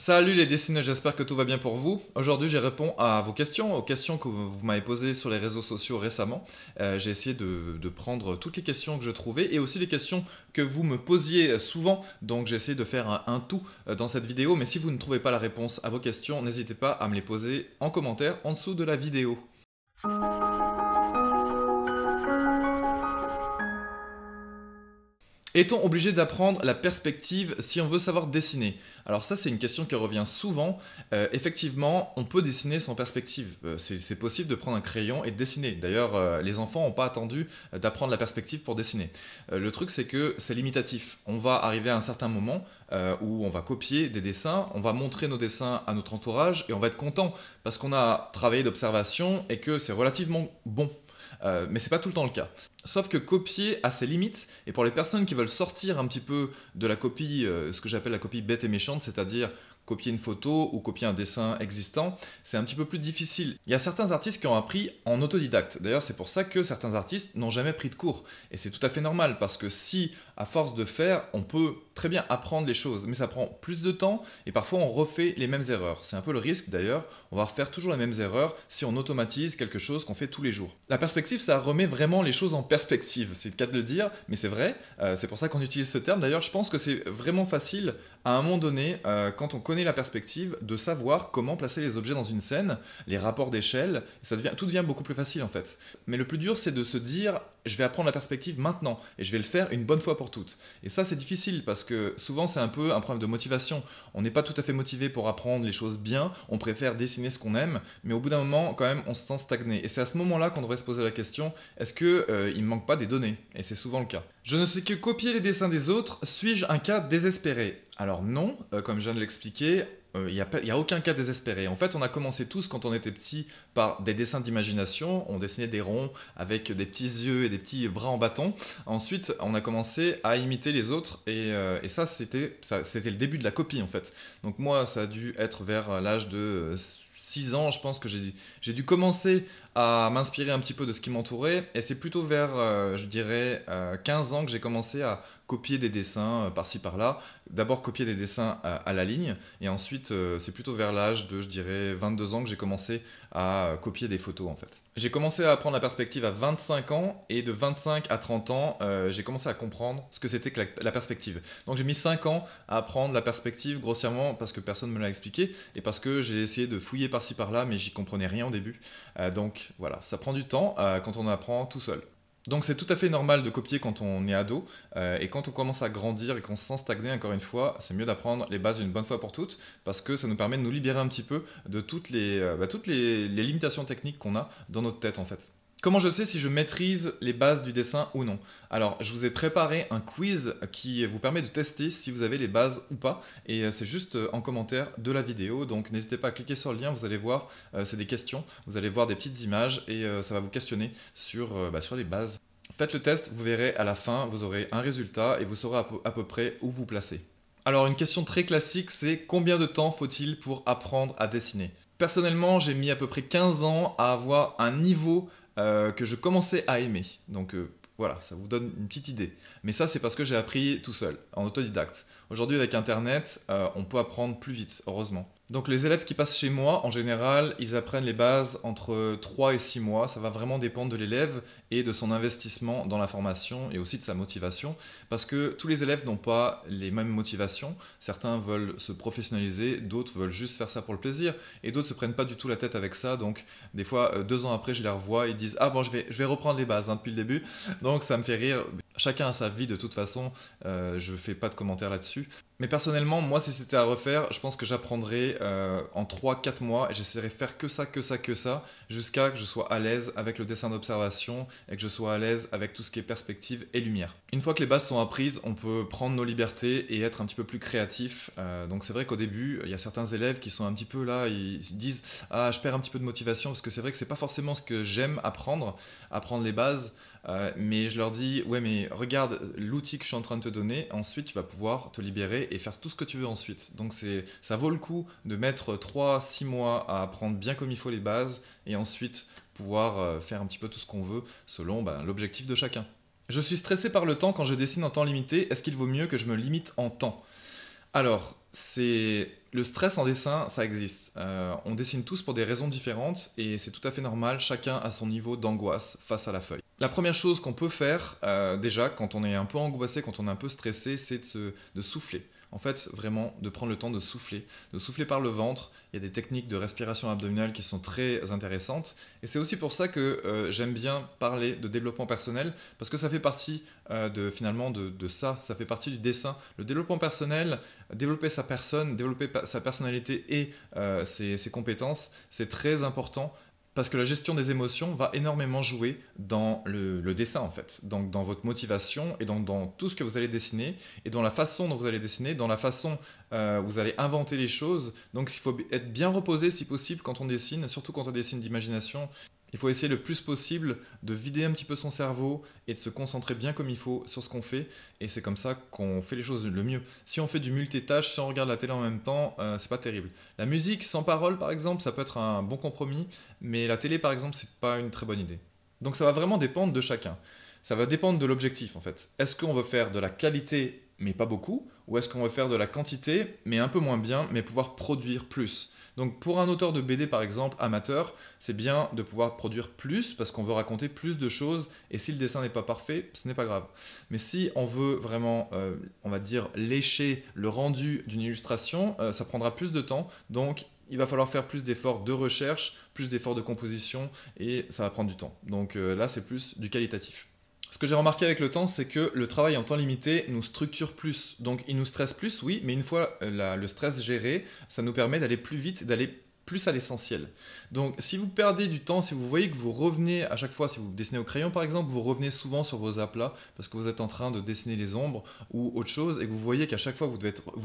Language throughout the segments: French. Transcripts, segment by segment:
Salut les dessineux, j'espère que tout va bien pour vous. Aujourd'hui, j'ai répondu à vos questions, aux questions que vous m'avez posées sur les réseaux sociaux récemment. J'ai essayé de prendre toutes les questions que je trouvais et aussi les questions que vous me posiez souvent. Donc j'ai essayé de faire un tout dans cette vidéo. Mais si vous ne trouvez pas la réponse à vos questions, n'hésitez pas à me les poser en commentaire en dessous de la vidéo. Est-on obligé d'apprendre la perspective si on veut savoir dessiner? Alors ça, c'est une question qui revient souvent. Effectivement, on peut dessiner sans perspective. C'est possible de prendre un crayon et de dessiner. D'ailleurs, les enfants n'ont pas attendu d'apprendre la perspective pour dessiner. Le truc, c'est que c'est limitatif. On va arriver à un certain moment où on va copier des dessins, on va montrer nos dessins à notre entourage et on va être content parce qu'on a travaillé d'observation et que c'est relativement bon. Mais c'est pas tout le temps le cas. Sauf que copier a ses limites, et pour les personnes qui veulent sortir un petit peu de la copie, ce que j'appelle la copie bête et méchante, c'est-à-dire copier une photo ou copier un dessin existant, c'est un petit peu plus difficile. Il y a certains artistes qui ont appris en autodidacte. D'ailleurs, c'est pour ça que certains artistes n'ont jamais pris de cours. Et c'est tout à fait normal, parce que si, à force de faire, on peut très bien apprendre les choses, mais ça prend plus de temps, et parfois on refait les mêmes erreurs. C'est un peu le risque d'ailleurs, on va refaire toujours les mêmes erreurs si on automatise quelque chose qu'on fait tous les jours. La perspective, ça remet vraiment les choses en perspective, c'est le cas de le dire, mais c'est vrai, c'est pour ça qu'on utilise ce terme. D'ailleurs, je pense que c'est vraiment facile, à un moment donné, quand on connaît la perspective, de savoir comment placer les objets dans une scène, les rapports d'échelle, tout devient beaucoup plus facile en fait. Mais le plus dur, c'est de se dire, je vais apprendre la perspective maintenant, et je vais le faire une bonne fois pour toutes. Et ça, c'est difficile, parce que souvent, c'est un peu un problème de motivation. On n'est pas tout à fait motivé pour apprendre les choses bien, on préfère dessiner ce qu'on aime, mais au bout d'un moment, quand même, on se sent stagné. Et c'est à ce moment-là qu'on devrait se poser la question, est-ce qu'il ne manque pas des données? Et c'est souvent le cas. Je ne sais que copier les dessins des autres, suis-je un cas désespéré? Alors non, comme je viens de l'expliquer, il n'y a aucun cas désespéré. En fait, on a commencé tous, quand on était petit, par des dessins d'imagination. On dessinait des ronds avec des petits yeux et des petits bras en bâton. Ensuite, on a commencé à imiter les autres. Et ça, c'était le début de la copie, en fait. Donc moi, ça a dû être vers l'âge de 6 ans, je pense que j'ai dû commencer à m'inspirer un petit peu de ce qui m'entourait. Et c'est plutôt vers, je dirais, 15 ans que j'ai commencé à copier des dessins par-ci par-là. D'abord copier des dessins à la ligne, et ensuite c'est plutôt vers l'âge de, je dirais, 22 ans que j'ai commencé à copier des photos en fait. J'ai commencé à apprendre la perspective à 25 ans, et de 25 à 30 ans, j'ai commencé à comprendre ce que c'était que la perspective. Donc j'ai mis 5 ans à apprendre la perspective grossièrement parce que personne ne me l'a expliqué, et parce que j'ai essayé de fouiller par-ci par-là, mais j'y comprenais rien au début. Donc voilà, ça prend du temps quand on apprend tout seul. Donc c'est tout à fait normal de copier quand on est ado, et quand on commence à grandir et qu'on se sent stagner, encore une fois, c'est mieux d'apprendre les bases une bonne fois pour toutes, parce que ça nous permet de nous libérer un petit peu de toutes les limitations techniques qu'on a dans notre tête en fait. Comment je sais si je maîtrise les bases du dessin ou non? Alors, je vous ai préparé un quiz qui vous permet de tester si vous avez les bases ou pas, et c'est juste en commentaire de la vidéo, donc n'hésitez pas à cliquer sur le lien, vous allez voir, c'est des questions, vous allez voir des petites images, et ça va vous questionner sur les bases. Faites le test, vous verrez à la fin, vous aurez un résultat et vous saurez à peu près où vous placez. Alors une question très classique, c'est combien de temps faut-il pour apprendre à dessiner? Personnellement, j'ai mis à peu près 15 ans à avoir un niveau que je commençais à aimer. Donc voilà, ça vous donne une petite idée. Mais ça, c'est parce que j'ai appris tout seul, en autodidacte. Aujourd'hui, avec Internet, on peut apprendre plus vite, heureusement. Donc les élèves qui passent chez moi, en général, ils apprennent les bases entre 3 et 6 mois. Ça va vraiment dépendre de l'élève et de son investissement dans la formation, et aussi de sa motivation. Parce que tous les élèves n'ont pas les mêmes motivations. Certains veulent se professionnaliser, d'autres veulent juste faire ça pour le plaisir, et d'autres se prennent pas du tout la tête avec ça. Donc des fois, 2 ans après, je les revois, ils disent « Ah bon, je vais reprendre les bases depuis le début ». Donc ça me fait rire. Chacun a sa vie de toute façon, je fais pas de commentaires là-dessus. Mais personnellement, moi, si c'était à refaire, je pense que j'apprendrais en 3-4 mois, et j'essaierai de faire que ça, jusqu'à que je sois à l'aise avec le dessin d'observation et que je sois à l'aise avec tout ce qui est perspective et lumière. Une fois que les bases sont apprises, on peut prendre nos libertés et être un petit peu plus créatif. Donc c'est vrai qu'au début, il y a certains élèves qui sont un petit peu là, ils se disent « Ah, je perds un petit peu de motivation », parce que c'est vrai que c'est pas forcément ce que j'aime apprendre les bases. Mais je leur dis, ouais, mais regarde l'outil que je suis en train de te donner, ensuite tu vas pouvoir te libérer et faire tout ce que tu veux ensuite. Donc ça vaut le coup de mettre 3-6 mois à apprendre bien comme il faut les bases, et ensuite pouvoir faire un petit peu tout ce qu'on veut selon l'objectif de chacun. Je suis stressé par le temps quand je dessine en temps limité, est-ce qu'il vaut mieux que je me limite en temps? Alors, c'est Le stress en dessin, ça existe. On dessine tous pour des raisons différentes et c'est tout à fait normal, chacun a son niveau d'angoisse face à la feuille. La première chose qu'on peut faire, déjà, quand on est un peu angoissé, quand on est un peu stressé, c'est de souffler. En fait, vraiment, de prendre le temps de souffler par le ventre. Il y a des techniques de respiration abdominale qui sont très intéressantes. Et c'est aussi pour ça que j'aime bien parler de développement personnel, parce que ça fait partie finalement de ça, ça fait partie du dessin. Le développement personnel, développer sa personne, développer sa personnalité et ses compétences, c'est très important. Parce que la gestion des émotions va énormément jouer dans le dessin en fait, donc dans votre motivation et dans tout ce que vous allez dessiner et dans la façon dont vous allez dessiner, dans la façon où vous allez inventer les choses. Donc il faut être bien reposé si possible quand on dessine, surtout quand on dessine d'imagination. Il faut essayer le plus possible de vider un petit peu son cerveau et de se concentrer bien comme il faut sur ce qu'on fait. Et c'est comme ça qu'on fait les choses le mieux. Si on fait du multitâche, si on regarde la télé en même temps, c'est pas terrible. La musique sans parole, par exemple, ça peut être un bon compromis. Mais la télé, par exemple, c'est pas une très bonne idée. Donc ça va vraiment dépendre de chacun. Ça va dépendre de l'objectif, en fait. Est-ce qu'on veut faire de la qualité, mais pas beaucoup? Ou est-ce qu'on veut faire de la quantité, mais un peu moins bien, mais pouvoir produire plus? Donc pour un auteur de BD par exemple, amateur, c'est bien de pouvoir produire plus parce qu'on veut raconter plus de choses et si le dessin n'est pas parfait, ce n'est pas grave. Mais si on veut vraiment, on va dire, lécher le rendu d'une illustration, ça prendra plus de temps. Donc il va falloir faire plus d'efforts de recherche, plus d'efforts de composition et ça va prendre du temps. Donc là c'est plus du qualitatif. Ce que j'ai remarqué avec le temps, c'est que le travail en temps limité nous structure plus. Donc il nous stresse plus, oui, mais une fois le stress géré, ça nous permet d'aller plus vite, d'aller plus à l'essentiel. Donc si vous perdez du temps, si vous voyez que vous revenez à chaque fois, si vous dessinez au crayon par exemple, vous revenez souvent sur vos aplats parce que vous êtes en train de dessiner les ombres ou autre chose et que vous voyez qu'à chaque fois vous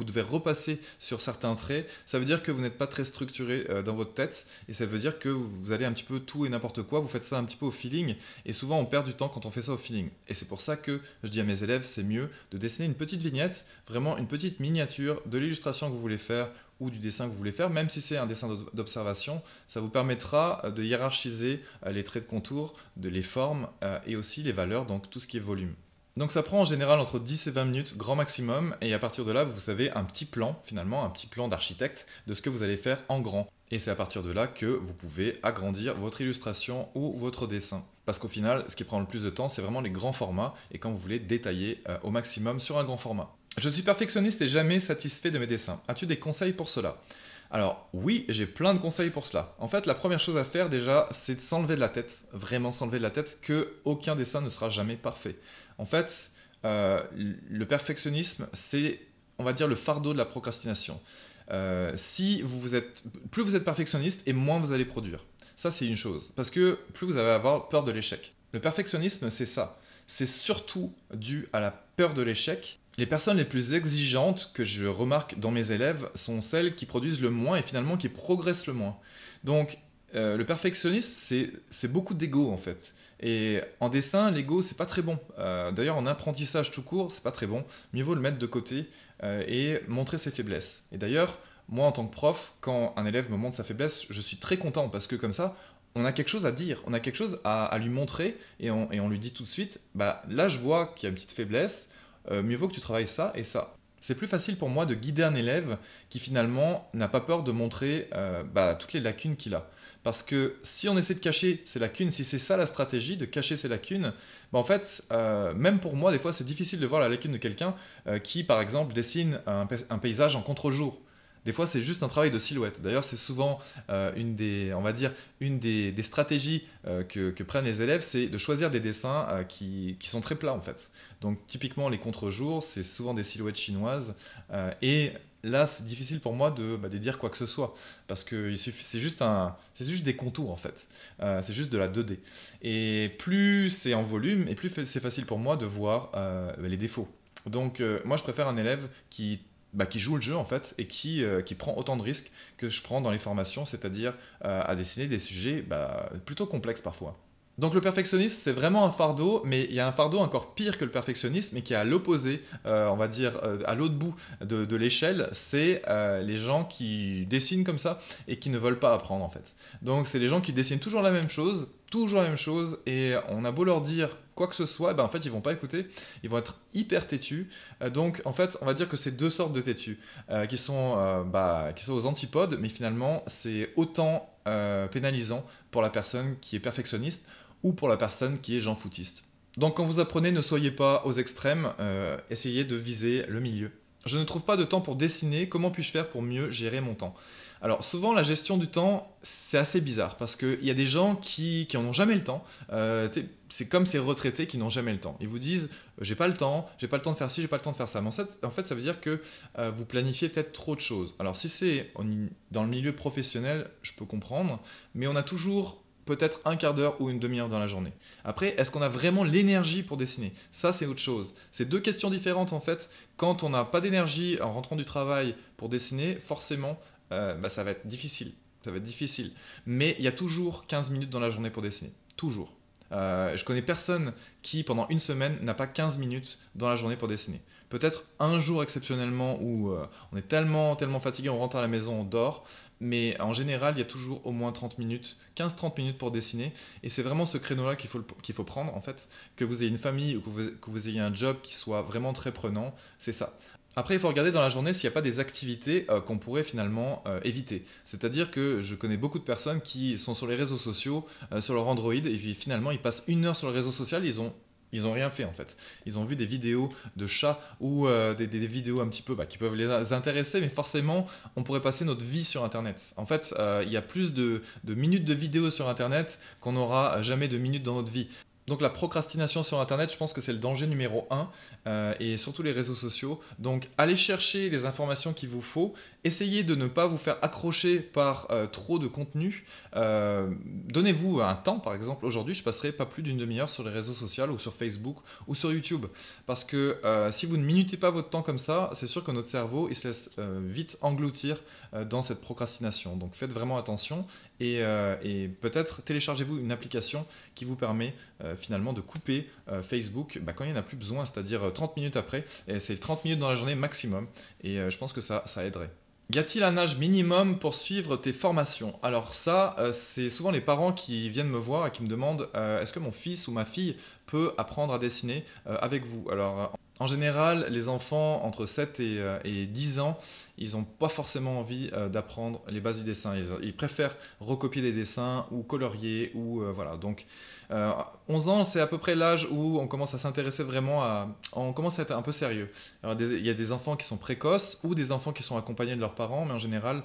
devez repasser sur certains traits, ça veut dire que vous n'êtes pas très structuré dans votre tête et ça veut dire que vous allez un petit peu tout et n'importe quoi, vous faites ça un petit peu au feeling et souvent on perd du temps quand on fait ça au feeling. Et c'est pour ça que je dis à mes élèves, c'est mieux de dessiner une petite vignette, vraiment une petite miniature de l'illustration que vous voulez faire ou du dessin que vous voulez faire, même si c'est un dessin d'observation, ça vous permettra de hiérarchiser les traits de contour, les formes et aussi les valeurs, donc tout ce qui est volume. Donc ça prend en général entre 10 et 20 minutes, grand maximum, et à partir de là, vous avez un petit plan, finalement, un petit plan d'architecte de ce que vous allez faire en grand. Et c'est à partir de là que vous pouvez agrandir votre illustration ou votre dessin. Parce qu'au final, ce qui prend le plus de temps, c'est vraiment les grands formats, et quand vous voulez détailler au maximum sur un grand format. Je suis perfectionniste et jamais satisfait de mes dessins. As-tu des conseils pour cela? Alors oui, j'ai plein de conseils pour cela. En fait, la première chose à faire déjà, c'est de s'enlever de la tête, vraiment s'enlever de la tête, que aucun dessin ne sera jamais parfait. En fait, le perfectionnisme, c'est, on va dire, le fardeau de la procrastination. Plus vous êtes perfectionniste et moins vous allez produire. Ça, c'est une chose. Parce que plus vous allez avoir peur de l'échec. Le perfectionnisme, c'est ça. C'est surtout dû à la peur de l'échec. Les personnes les plus exigeantes que je remarque dans mes élèves sont celles qui produisent le moins et finalement qui progressent le moins. Donc, le perfectionnisme, c'est beaucoup d'ego en fait. Et en dessin, l'ego, c'est pas très bon. D'ailleurs, en apprentissage tout court, c'est pas très bon. Mieux vaut le mettre de côté et montrer ses faiblesses. Et d'ailleurs, moi en tant que prof, quand un élève me montre sa faiblesse, je suis très content parce que comme ça, on a quelque chose à dire, on a quelque chose à lui montrer et on lui dit tout de suite, bah là je vois qu'il y a une petite faiblesse, mieux vaut que tu travailles ça et ça. C'est plus facile pour moi de guider un élève qui finalement n'a pas peur de montrer toutes les lacunes qu'il a. Parce que si on essaie de cacher ses lacunes, si c'est ça la stratégie, de cacher ses lacunes, en fait, même pour moi, des fois, c'est difficile de voir la lacune de quelqu'un qui, par exemple, dessine un paysage en contre-jour. Des fois, c'est juste un travail de silhouette. D'ailleurs, c'est souvent une des stratégies que prennent les élèves, c'est de choisir des dessins qui sont très plats, en fait. Donc, typiquement, les contre-jours, c'est souvent des silhouettes chinoises. Et là, c'est difficile pour moi de dire quoi que ce soit. Parce que c'est juste des contours, en fait. C'est juste de la 2D. Et plus c'est en volume, et plus c'est facile pour moi de voir les défauts. Donc, moi, je préfère un élève qui joue le jeu en fait et qui prend autant de risques que je prends dans les formations, c'est-à-dire à dessiner des sujets plutôt complexes parfois. Donc le perfectionnisme, c'est vraiment un fardeau, mais il y a un fardeau encore pire que le perfectionnisme et qui est à l'opposé, on va dire à l'autre bout de l'échelle, c'est les gens qui dessinent comme ça et qui ne veulent pas apprendre en fait. Donc c'est les gens qui dessinent toujours la même chose, toujours la même chose et on a beau leur dire quoi que ce soit, ben en fait ils vont pas écouter, ils vont être hyper têtus. Donc en fait on va dire que c'est deux sortes de têtus qui sont aux antipodes, mais finalement c'est autant pénalisant pour la personne qui est perfectionniste ou pour la personne qui est Jean foutiste. Donc quand vous apprenez, ne soyez pas aux extrêmes, essayez de viser le milieu. Je ne trouve pas de temps pour dessiner, comment puis-je faire pour mieux gérer mon temps? Alors souvent la gestion du temps, c'est assez bizarre parce qu'il y a des gens qui en ont jamais le temps. C'est comme ces retraités qui n'ont jamais le temps. Ils vous disent j'ai pas le temps de faire ci, j'ai pas le temps de faire ça. Mais en fait ça veut dire que vous planifiez peut-être trop de choses. Alors si c'est dans le milieu professionnel, je peux comprendre, mais on a toujours peut-être un quart d'heure ou une demi-heure dans la journée. Après, est-ce qu'on a vraiment l'énergie pour dessiner? Ça, c'est autre chose. C'est deux questions différentes en fait. Quand on n'a pas d'énergie en rentrant du travail pour dessiner, forcément, ça va être difficile. Ça va être difficile. Mais il y a toujours 15 minutes dans la journée pour dessiner. Toujours. Je connais personne qui, pendant une semaine, n'a pas 15 minutes dans la journée pour dessiner. Peut-être un jour exceptionnellement où on est tellement fatigué, on rentre à la maison, on dort. Mais en général, il y a toujours au moins 30 minutes, 15-30 minutes pour dessiner. Et c'est vraiment ce créneau-là qu'il faut prendre, en fait. Que vous ayez une famille ou que vous ayez un job qui soit vraiment très prenant, c'est ça. Après, il faut regarder dans la journée s'il n'y a pas des activités qu'on pourrait finalement éviter. C'est-à-dire que je connais beaucoup de personnes qui sont sur les réseaux sociaux, sur leur Android, et puis finalement, ils passent une heure sur le réseau social, ils ont rien fait en fait. Ils ont vu des vidéos de chats ou des vidéos un petit peu qui peuvent les intéresser, mais forcément, on pourrait passer notre vie sur Internet. En fait, il y a plus de minutes de vidéos sur Internet qu'on n'aura jamais de minutes dans notre vie. Donc la procrastination sur Internet, je pense que c'est le danger numéro un, et surtout les réseaux sociaux. Donc allez chercher les informations qu'il vous faut, essayez de ne pas vous faire accrocher par trop de contenu. Donnez-vous un temps, par exemple, aujourd'hui je passerai pas plus d'une demi-heure sur les réseaux sociaux ou sur Facebook ou sur YouTube. Parce que si vous ne minutez pas votre temps comme ça, c'est sûr que notre cerveau il se laisse vite engloutir dans cette procrastination. Donc faites vraiment attention et peut-être téléchargez-vous une application qui vous permet finalement de couper Facebook quand il n'y en a plus besoin, c'est-à-dire 30 minutes après, et c'est 30 minutes dans la journée maximum, et je pense que ça aiderait. Y a-t-il un âge minimum pour suivre tes formations? Alors ça, c'est souvent les parents qui viennent me voir et qui me demandent est-ce que mon fils ou ma fille peut apprendre à dessiner avec vous? Alors en général, les enfants entre 7 et 10 ans, ils n'ont pas forcément envie d'apprendre les bases du dessin. Ils préfèrent recopier des dessins ou colorier ou voilà. Donc 11 ans, c'est à peu près l'âge où on commence à s'intéresser vraiment on commence à être un peu sérieux. Alors, il y a des enfants qui sont précoces ou des enfants qui sont accompagnés de leurs parents, mais en général,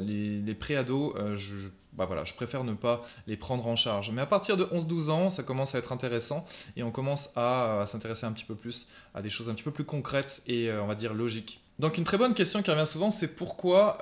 les pré-ados, je préfère ne pas les prendre en charge. Mais à partir de 11-12 ans, ça commence à être intéressant et on commence à s'intéresser un petit peu plus à des choses un petit peu plus concrètes et on va dire logiques. Donc une très bonne question qui revient souvent, c'est pourquoi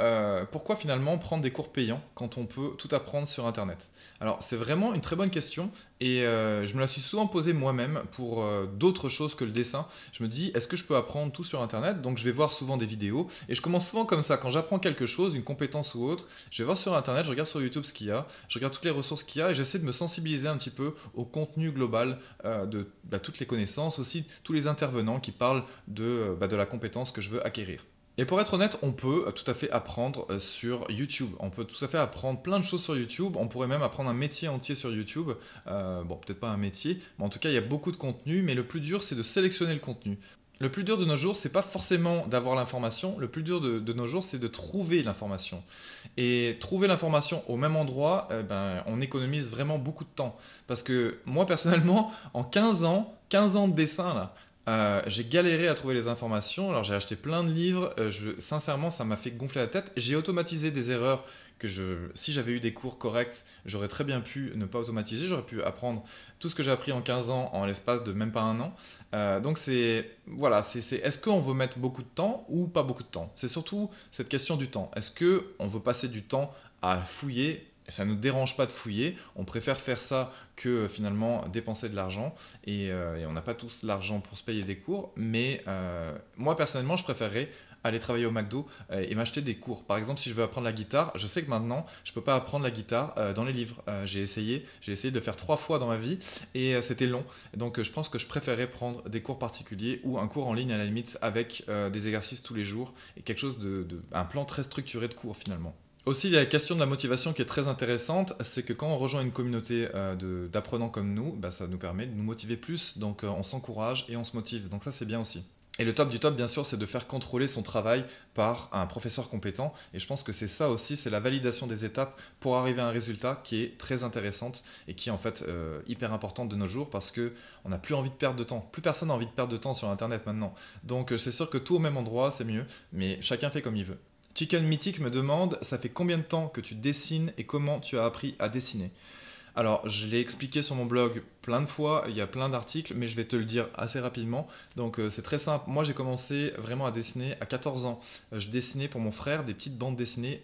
finalement prendre des cours payants quand on peut tout apprendre sur Internet? Alors c'est vraiment une très bonne question et je me la suis souvent posée moi-même pour d'autres choses que le dessin. Je me dis, est-ce que je peux apprendre tout sur Internet? Donc je vais voir souvent des vidéos et je commence souvent comme ça. Quand j'apprends quelque chose, une compétence ou autre, je vais voir sur Internet, je regarde sur YouTube ce qu'il y a, je regarde toutes les ressources qu'il y a et j'essaie de me sensibiliser un petit peu au contenu global de toutes les connaissances, aussi tous les intervenants qui parlent de la compétence que je veux acquérir. Et pour être honnête, on peut tout à fait apprendre sur YouTube. On peut tout à fait apprendre plein de choses sur YouTube. On pourrait même apprendre un métier entier sur YouTube. Peut-être pas un métier, mais en tout cas, il y a beaucoup de contenu. Mais le plus dur, c'est de sélectionner le contenu. Le plus dur de nos jours, c'est pas forcément d'avoir l'information. Le plus dur de nos jours, c'est de trouver l'information. Et trouver l'information au même endroit, on économise vraiment beaucoup de temps. Parce que moi, personnellement, en 15 ans de dessin, là, j'ai galéré à trouver les informations. Alors j'ai acheté plein de livres. Sincèrement, ça m'a fait gonfler la tête. J'ai automatisé des erreurs si j'avais eu des cours corrects, j'aurais très bien pu ne pas automatiser. J'aurais pu apprendre tout ce que j'ai appris en 15 ans en l'espace de même pas un an. Donc est-ce qu'on veut mettre beaucoup de temps ou pas beaucoup de temps? C'est surtout cette question du temps. Est-ce qu'on veut passer du temps à fouiller? Ça ne nous dérange pas de fouiller, on préfère faire ça que finalement dépenser de l'argent et on n'a pas tous l'argent pour se payer des cours, mais moi personnellement je préférerais aller travailler au McDo et m'acheter des cours. Par exemple, si je veux apprendre la guitare, je sais que maintenant je ne peux pas apprendre la guitare dans les livres. J'ai essayé de le faire 3 fois dans ma vie et c'était long. Donc je pense que je préférerais prendre des cours particuliers ou un cours en ligne à la limite avec des exercices tous les jours et quelque chose un plan très structuré de cours finalement. Aussi, il y a la question de la motivation qui est très intéressante, c'est que quand on rejoint une communauté d'apprenants comme nous, bah, ça nous permet de nous motiver plus, donc on s'encourage et on se motive, donc ça c'est bien aussi. Et le top du top, bien sûr, c'est de faire contrôler son travail par un professeur compétent. Et je pense que c'est ça aussi, c'est la validation des étapes pour arriver à un résultat qui est très intéressante et qui est en fait hyper importante de nos jours parce que on n'a plus envie de perdre de temps. Plus personne n'a envie de perdre de temps sur Internet maintenant. Donc c'est sûr que tout au même endroit, c'est mieux, mais chacun fait comme il veut. Chicken Mythic me demande, ça fait combien de temps que tu dessines et comment tu as appris à dessiner? Alors, je l'ai expliqué sur mon blog plein de fois, il y a plein d'articles, mais je vais te le dire assez rapidement. Donc, c'est très simple. Moi, j'ai commencé vraiment à dessiner à 14 ans. Je dessinais pour mon frère des petites bandes dessinées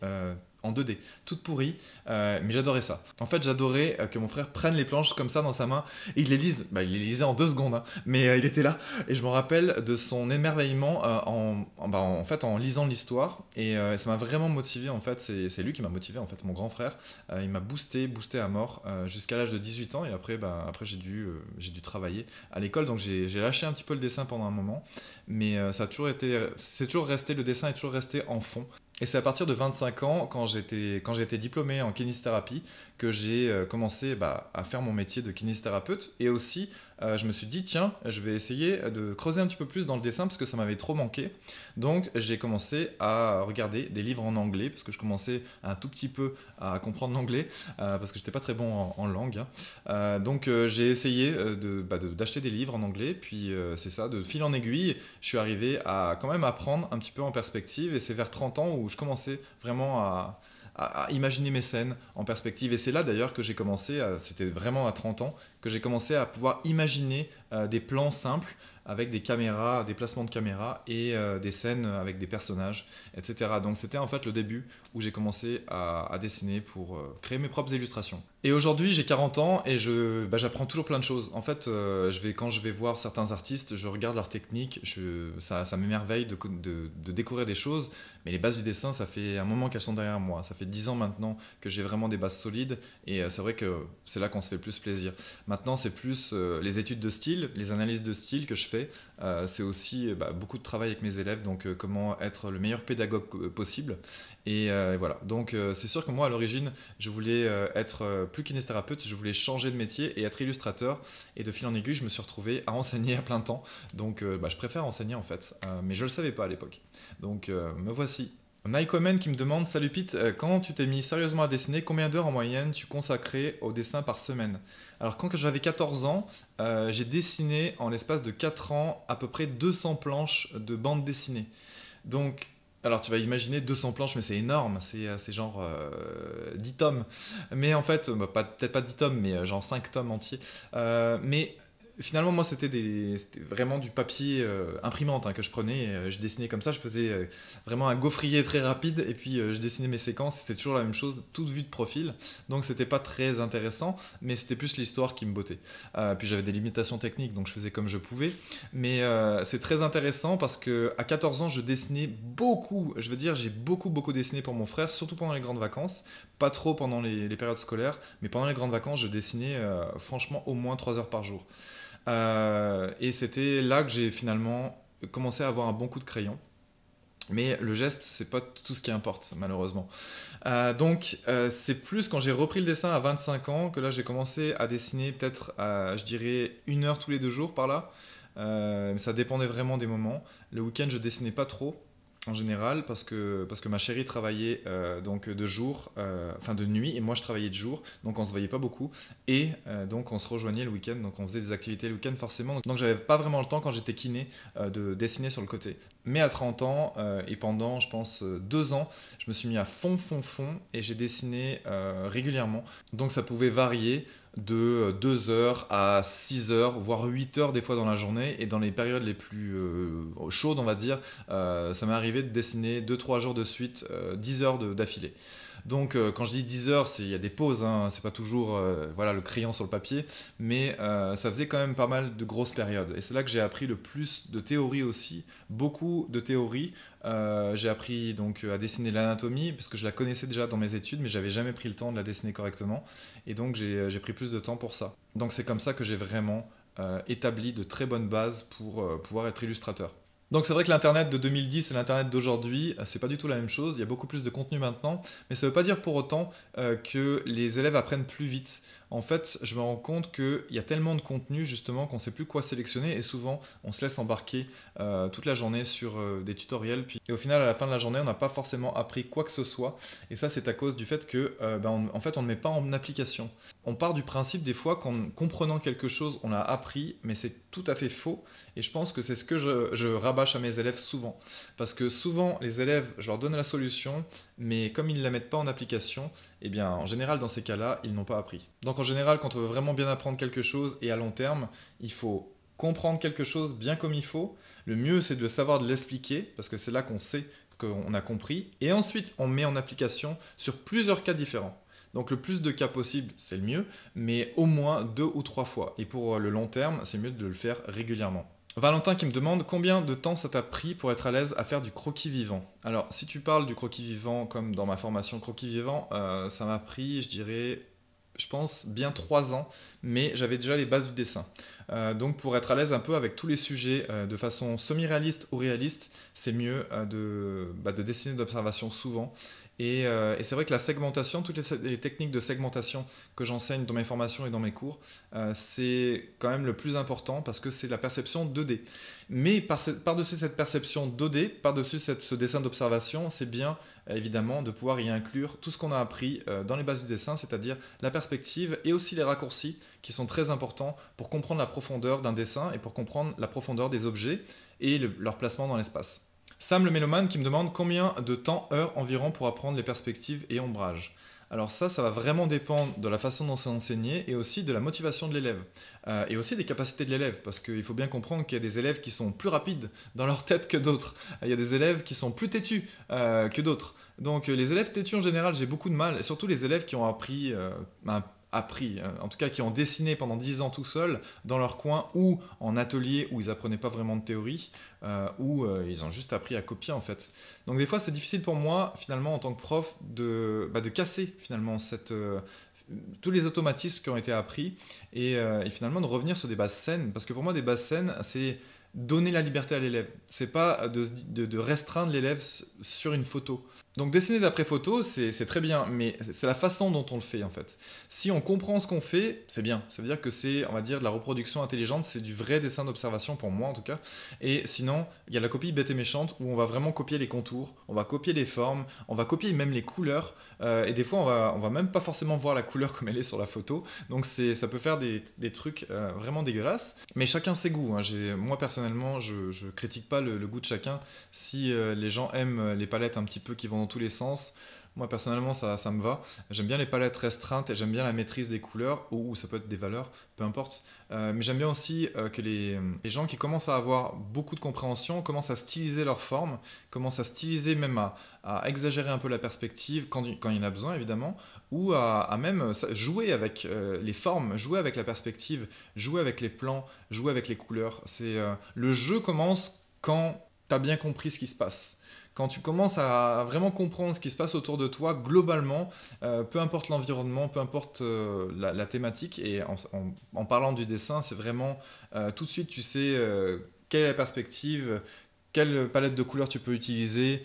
en 2D, toutes pourries, mais j'adorais ça. En fait, j'adorais que mon frère prenne les planches comme ça dans sa main et il les lise. Bah, il les lisait en 2 secondes, hein, mais il était là. Et je me rappelle de son émerveillement en fait, en lisant l'histoire. Et ça m'a vraiment motivé, en fait. C'est lui qui m'a motivé, en fait, mon grand frère. Il m'a boosté à mort jusqu'à l'âge de 18 ans. Et après, après j'ai dû travailler à l'école. Donc j'ai lâché un petit peu le dessin pendant un moment. Mais c'est toujours resté, le dessin est toujours resté en fond. Et c'est à partir de 25 ans, quand j'ai été diplômé en kinésithérapie, que j'ai commencé à faire mon métier de kinésithérapeute. Et aussi, je me suis dit, tiens, je vais essayer de creuser un petit peu plus dans le dessin parce que ça m'avait trop manqué. Donc, j'ai commencé à regarder des livres en anglais parce que je commençais un tout petit peu à comprendre l'anglais parce que j'étais pas très bon en langue, hein. Donc, j'ai essayé d'acheter des livres en anglais. Puis, c'est ça, de fil en aiguille, je suis arrivé à quand même apprendre un petit peu en perspective. Et c'est vers 30 ans où je commençais vraiment à imaginer mes scènes en perspective. Et c'est là d'ailleurs que j'ai commencé, c'était vraiment à 30 ans, que j'ai commencé à pouvoir imaginer des plans simples avec des caméras, des placements de caméras et des scènes avec des personnages, etc. Donc c'était en fait le début où j'ai commencé à dessiner pour créer mes propres illustrations. Et aujourd'hui j'ai 40 ans et j'apprends toujours plein de choses. En fait, quand je vais voir certains artistes, je regarde leurs techniques, ça m'émerveille de découvrir des choses, mais les bases du dessin, ça fait un moment qu'elles sont derrière moi. Ça fait 10 ans maintenant que j'ai vraiment des bases solides et c'est vrai que c'est là qu'on se fait le plus plaisir. Maintenant, c'est plus les études de style, les analyses de style que je fais. C'est aussi beaucoup de travail avec mes élèves, donc comment être le meilleur pédagogue possible. Et voilà, donc c'est sûr que moi à l'origine, je voulais être plus kinésithérapeute, je voulais changer de métier et être illustrateur. Et de fil en aiguille, je me suis retrouvé à enseigner à plein temps. Donc je préfère enseigner en fait, mais je ne le savais pas à l'époque. Donc me voici. Naikomen qui me demande, salut Pete, quand tu t'es mis sérieusement à dessiner, combien d'heures en moyenne tu consacrais au dessin par semaine? Alors quand j'avais 14 ans, j'ai dessiné en l'espace de 4 ans à peu près 200 planches de bande dessinée. Donc, alors tu vas imaginer 200 planches, mais c'est énorme, c'est genre 10 tomes. Mais en fait, peut-être pas 10 tomes, mais genre 5 tomes entiers. Mais finalement, moi, c'était vraiment du papier imprimante, hein, que je prenais. Je dessinais comme ça, je faisais vraiment un gaufrier très rapide, et puis je dessinais mes séquences. C'était toujours la même chose, toute vue de profil. Donc, c'était pas très intéressant, mais c'était plus l'histoire qui me bottait. Puis j'avais des limitations techniques, donc je faisais comme je pouvais. Mais c'est très intéressant parce que à 14 ans, je dessinais beaucoup. Je veux dire, j'ai beaucoup dessiné pour mon frère, surtout pendant les grandes vacances. Pas trop pendant les périodes scolaires, mais pendant les grandes vacances, je dessinais franchement au moins 3 heures par jour. Et c'était là que j'ai finalement commencé à avoir un bon coup de crayon. Mais le geste, c'est pas tout ce qui importe, malheureusement. C'est plus quand j'ai repris le dessin à 25 ans que là j'ai commencé à dessiner peut-être à, je dirais, 1 heure tous les 2 jours par là. Ça dépendait vraiment des moments. Le week-end, je dessinais pas trop en général parce que ma chérie travaillait donc de jour, enfin de nuit, et moi je travaillais de jour, donc on se voyait pas beaucoup, et donc on se rejoignait le week-end, donc on faisait des activités le week-end forcément, donc j'avais pas vraiment le temps quand j'étais kiné de dessiner sur le côté. Mais à 30 ans et pendant je pense 2 ans, je me suis mis à fond, et j'ai dessiné régulièrement, donc ça pouvait varier de 2 heures à 6 heures, voire 8 heures des fois dans la journée. Et dans les périodes les plus chaudes, on va dire, ça m'est arrivé de dessiner 2 3 jours de suite, 10 heures d'affilée. Donc quand je dis 10 heures, il y a des pauses, hein, c'est pas toujours voilà, le crayon sur le papier, mais ça faisait quand même pas mal de grosses périodes. Et c'est là que j'ai appris le plus de théorie aussi, beaucoup de théorie. J'ai appris donc à dessiner l'anatomie, parce que je la connaissais déjà dans mes études, mais j'avais jamais pris le temps de la dessiner correctement. Et donc j'ai pris plus de temps pour ça. Donc c'est comme ça que j'ai vraiment établi de très bonnes bases pour pouvoir être illustrateur. Donc c'est vrai que l'internet de 2010 et l'internet d'aujourd'hui, c'est pas du tout la même chose. Il y a beaucoup plus de contenu maintenant, mais ça veut pas dire pour autant que les élèves apprennent plus vite. En fait, je me rends compte qu'il y a tellement de contenu justement qu'on sait plus quoi sélectionner et souvent on se laisse embarquer toute la journée sur des tutoriels. Et au final, à la fin de la journée, on n'a pas forcément appris quoi que ce soit. Et ça, c'est à cause du fait que, en fait, on ne met pas en application. On part du principe des fois qu'en comprenant quelque chose, on l'a appris, mais c'est tout à fait faux. Et je pense que c'est ce que je rabâche à mes élèves souvent. Parce que souvent, les élèves, je leur donne la solution, mais comme ils ne la mettent pas en application, eh bien, en général, dans ces cas-là, ils n'ont pas appris. Donc, en général, quand on veut vraiment bien apprendre quelque chose et à long terme, il faut comprendre quelque chose bien comme il faut. Le mieux, c'est de le savoir, de l'expliquer, parce que c'est là qu'on sait qu'on a compris. Et ensuite, on met en application sur plusieurs cas différents. Donc le plus de cas possible, c'est le mieux, mais au moins 2 ou 3 fois. Et pour le long terme, c'est mieux de le faire régulièrement. Valentin qui me demande combien de temps ça t'a pris pour être à l'aise à faire du croquis vivant. Alors si tu parles du croquis vivant comme dans ma formation croquis vivant, ça m'a pris, je dirais, je pense, bien 3 ans, mais j'avais déjà les bases du dessin. Donc pour être à l'aise un peu avec tous les sujets de façon semi-réaliste ou réaliste, c'est mieux de dessiner d'observation souvent. Et c'est vrai que la segmentation, toutes les techniques de segmentation que j'enseigne dans mes formations et dans mes cours, c'est quand même le plus important parce que c'est la perception 2D. Mais par-dessus cette perception 2D, par-dessus ce dessin d'observation, c'est bien évidemment de pouvoir y inclure tout ce qu'on a appris dans les bases du dessin, c'est-à-dire la perspective et aussi les raccourcis qui sont très importants pour comprendre la profondeur d'un dessin et pour comprendre la profondeur des objets et leur placement dans l'espace. Sam le mélomane qui me demande combien de temps, heures environ pour apprendre les perspectives et ombrages. Alors ça va vraiment dépendre de la façon dont c'est enseigné et aussi de la motivation de l'élève. Et aussi des capacités de l'élève, parce qu'il faut bien comprendre qu'il y a des élèves qui sont plus rapides dans leur tête que d'autres. Il y a des élèves qui sont plus têtus que d'autres. Donc les élèves têtus en général, j'ai beaucoup de mal, et surtout les élèves qui ont appris en tout cas qui ont dessiné pendant 10 ans tout seuls, dans leur coin, ou en atelier où ils apprenaient pas vraiment de théorie, où ils ont juste appris à copier en fait. Donc des fois c'est difficile pour moi finalement en tant que prof de casser finalement tous les automatismes qui ont été appris et finalement de revenir sur des bases saines, parce que pour moi des bases saines c'est donner la liberté à l'élève, c'est pas de restreindre l'élève sur une photo. Donc dessiner d'après photo, c'est très bien, mais c'est la façon dont on le fait en fait. Si on comprend ce qu'on fait, c'est bien. Ça veut dire que c'est, on va dire, de la reproduction intelligente, c'est du vrai dessin d'observation pour moi en tout cas. Et sinon, il y a la copie bête et méchante où on va vraiment copier les contours, on va copier les formes, on va copier même les couleurs, et des fois on va même pas forcément voir la couleur comme elle est sur la photo. Donc ça peut faire des trucs vraiment dégueulasses. Mais chacun ses goûts, hein. Moi personnellement, je critique pas le goût de chacun. Si les gens aiment les palettes un petit peu qui vont dans tous les sens. Moi personnellement ça me va. J'aime bien les palettes restreintes et j'aime bien la maîtrise des couleurs, ou ça peut être des valeurs, peu importe. Mais j'aime bien aussi que les gens qui commencent à avoir beaucoup de compréhension commencent à styliser leur forme, commencent à styliser même à exagérer un peu la perspective quand il y en a besoin évidemment, ou à même jouer avec les formes, jouer avec la perspective, jouer avec les plans, jouer avec les couleurs. Le jeu commence quand tu as bien compris ce qui se passe. Quand tu commences à vraiment comprendre ce qui se passe autour de toi, globalement, peu importe l'environnement, peu importe la thématique, et en parlant du dessin, c'est vraiment tout de suite, tu sais quelle est la perspective, quelle palette de couleurs tu peux utiliser,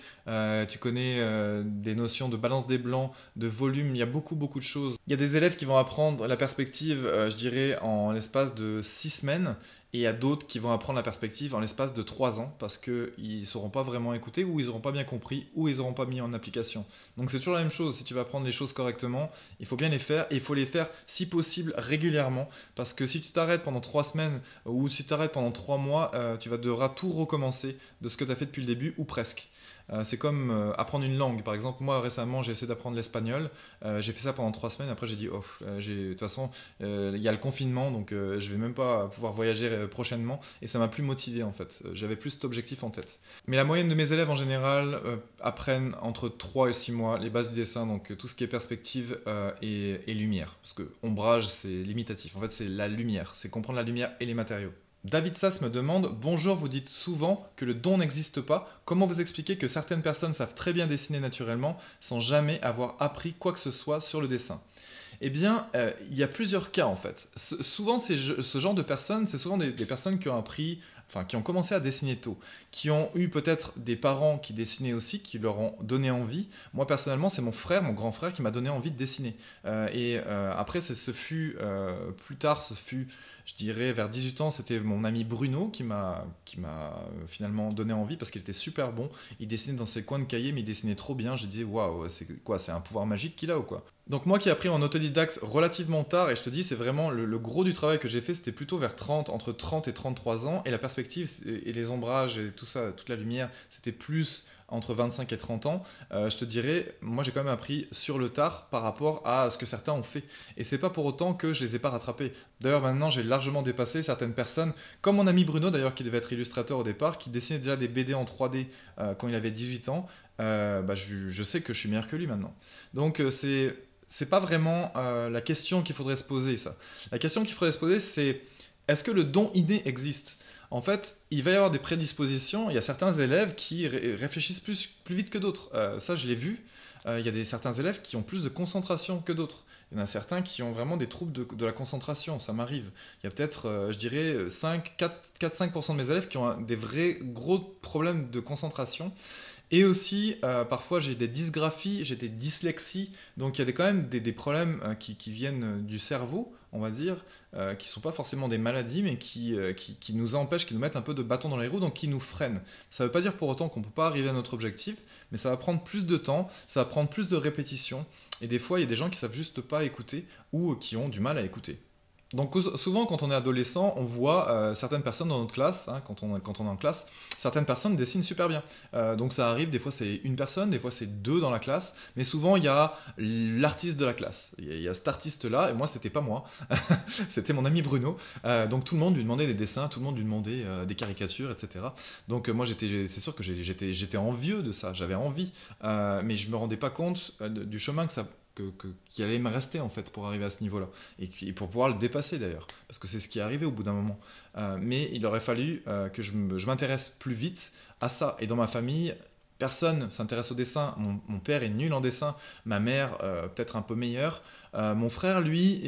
tu connais des notions de balance des blancs, de volume, il y a beaucoup de choses. Il y a des élèves qui vont apprendre la perspective, je dirais, en l'espace de 6 semaines, et il y a d'autres qui vont apprendre la perspective en l'espace de 3 ans, parce qu'ils ne sauront pas vraiment écouter, ou ils n'auront pas bien compris, ou ils n'auront pas mis en application. Donc c'est toujours la même chose, si tu vas apprendre les choses correctement, il faut bien les faire, et il faut les faire si possible régulièrement, parce que si tu t'arrêtes pendant 3 semaines, ou si tu t'arrêtes pendant 3 mois, tu vas devoir tout recommencer de ce que tu as fait depuis le début, ou presque. C'est comme apprendre une langue. Par exemple, moi récemment, j'ai essayé d'apprendre l'espagnol. J'ai fait ça pendant 3 semaines. Après, j'ai dit, oh, de toute façon, il y a le confinement, donc je vais même pas pouvoir voyager prochainement. Et ça m'a plus motivé en fait. J'avais plus cet objectif en tête. Mais la moyenne de mes élèves en général apprennent entre 3 et 6 mois les bases du dessin, donc tout ce qui est perspective et lumière. Parce que ombrage, c'est limitatif. En fait, c'est la lumière. C'est comprendre la lumière et les matériaux. David Sass me demande « Bonjour, vous dites souvent que le don n'existe pas. Comment vous expliquez que certaines personnes savent très bien dessiner naturellement sans jamais avoir appris quoi que ce soit sur le dessin ?» Eh bien, il y a plusieurs cas en fait. Souvent, ce genre de personnes, c'est souvent des personnes qui ont appris enfin qui ont commencé à dessiner tôt, qui ont eu peut-être des parents qui dessinaient aussi, qui leur ont donné envie. Moi personnellement, c'est mon frère, mon grand frère, qui m'a donné envie de dessiner. Après, ce fut plus tard, ce fut, je dirais, vers 18 ans, c'était mon ami Bruno qui m'a finalement donné envie parce qu'il était super bon. Il dessinait dans ses coins de cahier, mais il dessinait trop bien. Je disais, waouh, c'est quoi, c'est un pouvoir magique qu'il a ou quoi? Donc moi qui ai appris en autodidacte relativement tard, et je te dis, c'est vraiment le gros du travail que j'ai fait, c'était plutôt vers 30, entre 30 et 33 ans, et la perspective et les ombrages et tout ça, toute la lumière, c'était plus entre 25 et 30 ans. Je te dirais, moi j'ai quand même appris sur le tard par rapport à ce que certains ont fait. Et c'est pas pour autant que je les ai pas rattrapés. D'ailleurs maintenant j'ai largement dépassé certaines personnes, comme mon ami Bruno d'ailleurs qui devait être illustrateur au départ, qui dessinait déjà des BD en 3D quand il avait 18 ans. Je sais que je suis meilleur que lui maintenant. Donc c'est pas vraiment la question qu'il faudrait se poser, ça. La question qu'il faudrait se poser, c'est est-ce que le don inné existe? En fait, il va y avoir des prédispositions. Il y a certains élèves qui réfléchissent plus vite que d'autres. Ça, je l'ai vu. Il y a certains élèves qui ont plus de concentration que d'autres. Il y en a certains qui ont vraiment des troubles de la concentration, ça m'arrive. Il y a peut-être, je dirais, 4-5% de mes élèves qui ont des vrais gros problèmes de concentration. Et aussi, parfois, j'ai des dysgraphies, j'ai des dyslexies. Donc, il y a quand même des problèmes qui viennent du cerveau, on va dire, qui ne sont pas forcément des maladies, mais qui nous empêchent, qui nous mettent un peu de bâton dans les roues, donc qui nous freinent. Ça ne veut pas dire pour autant qu'on ne peut pas arriver à notre objectif, mais ça va prendre plus de temps, ça va prendre plus de répétitions. Et des fois, il y a des gens qui ne savent juste pas écouter ou qui ont du mal à écouter. Donc souvent quand on est adolescent, on voit certaines personnes dans notre classe, hein, quand on est en classe, certaines personnes dessinent super bien. Donc ça arrive, des fois c'est une personne, des fois c'est deux dans la classe, mais souvent il y a l'artiste de la classe. Il y a cet artiste-là, et moi c'était pas moi, c'était mon ami Bruno. Donc tout le monde lui demandait des dessins, tout le monde lui demandait des caricatures, etc. Donc moi c'est sûr que j'étais envieux de ça, j'avais envie, mais je me rendais pas compte du chemin qui allait me rester en fait pour arriver à ce niveau-là et pour pouvoir le dépasser d'ailleurs parce que c'est ce qui est arrivé au bout d'un moment. Mais il aurait fallu que je m'intéresse plus vite à ça. Et dans ma famille, personne s'intéresse au dessin. Mon père est nul en dessin, ma mère peut-être un peu meilleure. Mon frère, lui,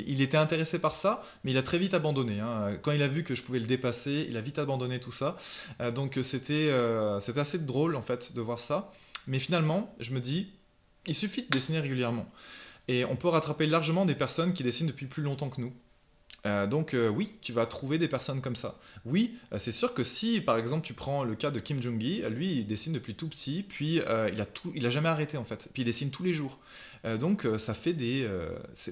il était intéressé par ça, mais il a très vite abandonné, hein. Quand il a vu que je pouvais le dépasser, il a vite abandonné tout ça. Donc c'était assez drôle en fait de voir ça. Mais finalement, je me dis, il suffit de dessiner régulièrement. Et on peut rattraper largement des personnes qui dessinent depuis plus longtemps que nous. Oui, tu vas trouver des personnes comme ça. Oui, c'est sûr que si, par exemple, tu prends le cas de Kim Jong-gi, lui, il dessine depuis tout petit, puis il a jamais arrêté en fait, puis il dessine tous les jours. Ça fait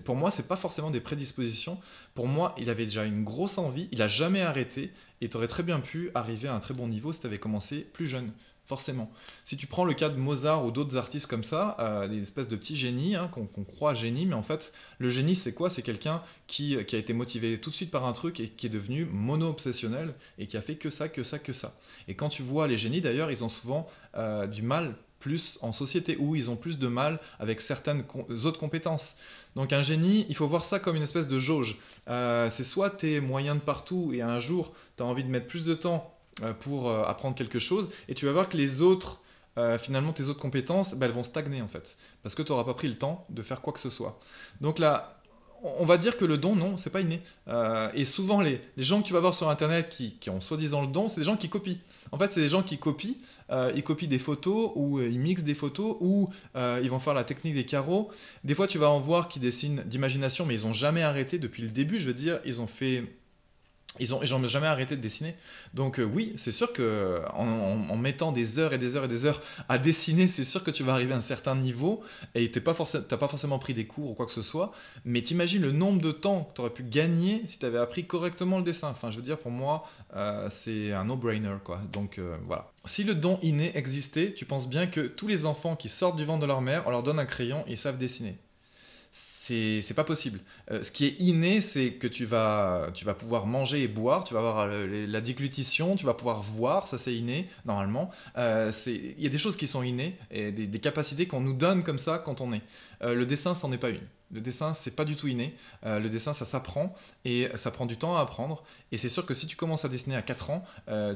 pour moi, c'est pas forcément des prédispositions. Pour moi, il avait déjà une grosse envie, il a jamais arrêté, et tu aurais très bien pu arriver à un très bon niveau si tu avais commencé plus jeune. Forcément. Si tu prends le cas de Mozart ou d'autres artistes comme ça, des espèces de petits génies, hein, qu'on croit génies, mais en fait, le génie, c'est quoi? C'est quelqu'un qui a été motivé tout de suite par un truc et qui est devenu mono-obsessionnel et qui a fait que ça, que ça, que ça. Et quand tu vois les génies, d'ailleurs, ils ont souvent du mal plus en société, où ils ont plus de mal avec certaines autres compétences. Donc un génie, il faut voir ça comme une espèce de jauge. C'est soit tu es moyen de partout et un jour, tu as envie de mettre plus de temps pour apprendre quelque chose, et tu vas voir que les autres, finalement tes autres compétences, elles vont stagner en fait, parce que tu n'auras pas pris le temps de faire quoi que ce soit. Donc là, on va dire que le don, non, c'est pas inné. Et souvent, les gens que tu vas voir sur Internet qui ont soi-disant le don, c'est des gens qui copient. En fait, c'est des gens qui copient. Ils copient des photos, ou ils mixent des photos, ou ils vont faire la technique des carreaux. Des fois, tu vas en voir qui dessinent d'imagination, mais ils n'ont jamais arrêté depuis le début. Je veux dire, ils n'ont jamais arrêté de dessiner. Donc oui, c'est sûr que en mettant des heures et des heures et des heures à dessiner, c'est sûr que tu vas arriver à un certain niveau et t'as pas forcément pris des cours ou quoi que ce soit, mais t'imagines le nombre de temps que tu aurais pu gagner si tu avais appris correctement le dessin. Enfin, je veux dire, pour moi, c'est un no-brainer, quoi. Donc voilà. Si le don inné existait, tu penses bien que tous les enfants qui sortent du ventre de leur mère, on leur donne un crayon et ils savent dessiner. C'est pas possible. Ce qui est inné, c'est que tu vas pouvoir manger et boire, tu vas avoir la déglutition, tu vas pouvoir voir, ça c'est inné, normalement. Il y a des choses qui sont innées, et des capacités qu'on nous donne comme ça quand on est. Le dessin, c'en est pas une. Le dessin, c'est pas du tout inné. Le dessin, ça s'apprend, et ça prend du temps à apprendre. Et c'est sûr que si tu commences à dessiner à 4 ans,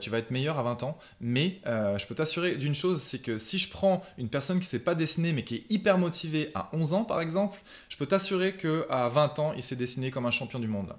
tu vas être meilleur à 20 ans. Mais je peux t'assurer d'une chose, c'est que si je prends une personne qui sait pas dessiner, mais qui est hyper motivée à 11 ans, par exemple, je peux t'assurer qu'à 20 ans, il s'est dessiné comme un champion du monde.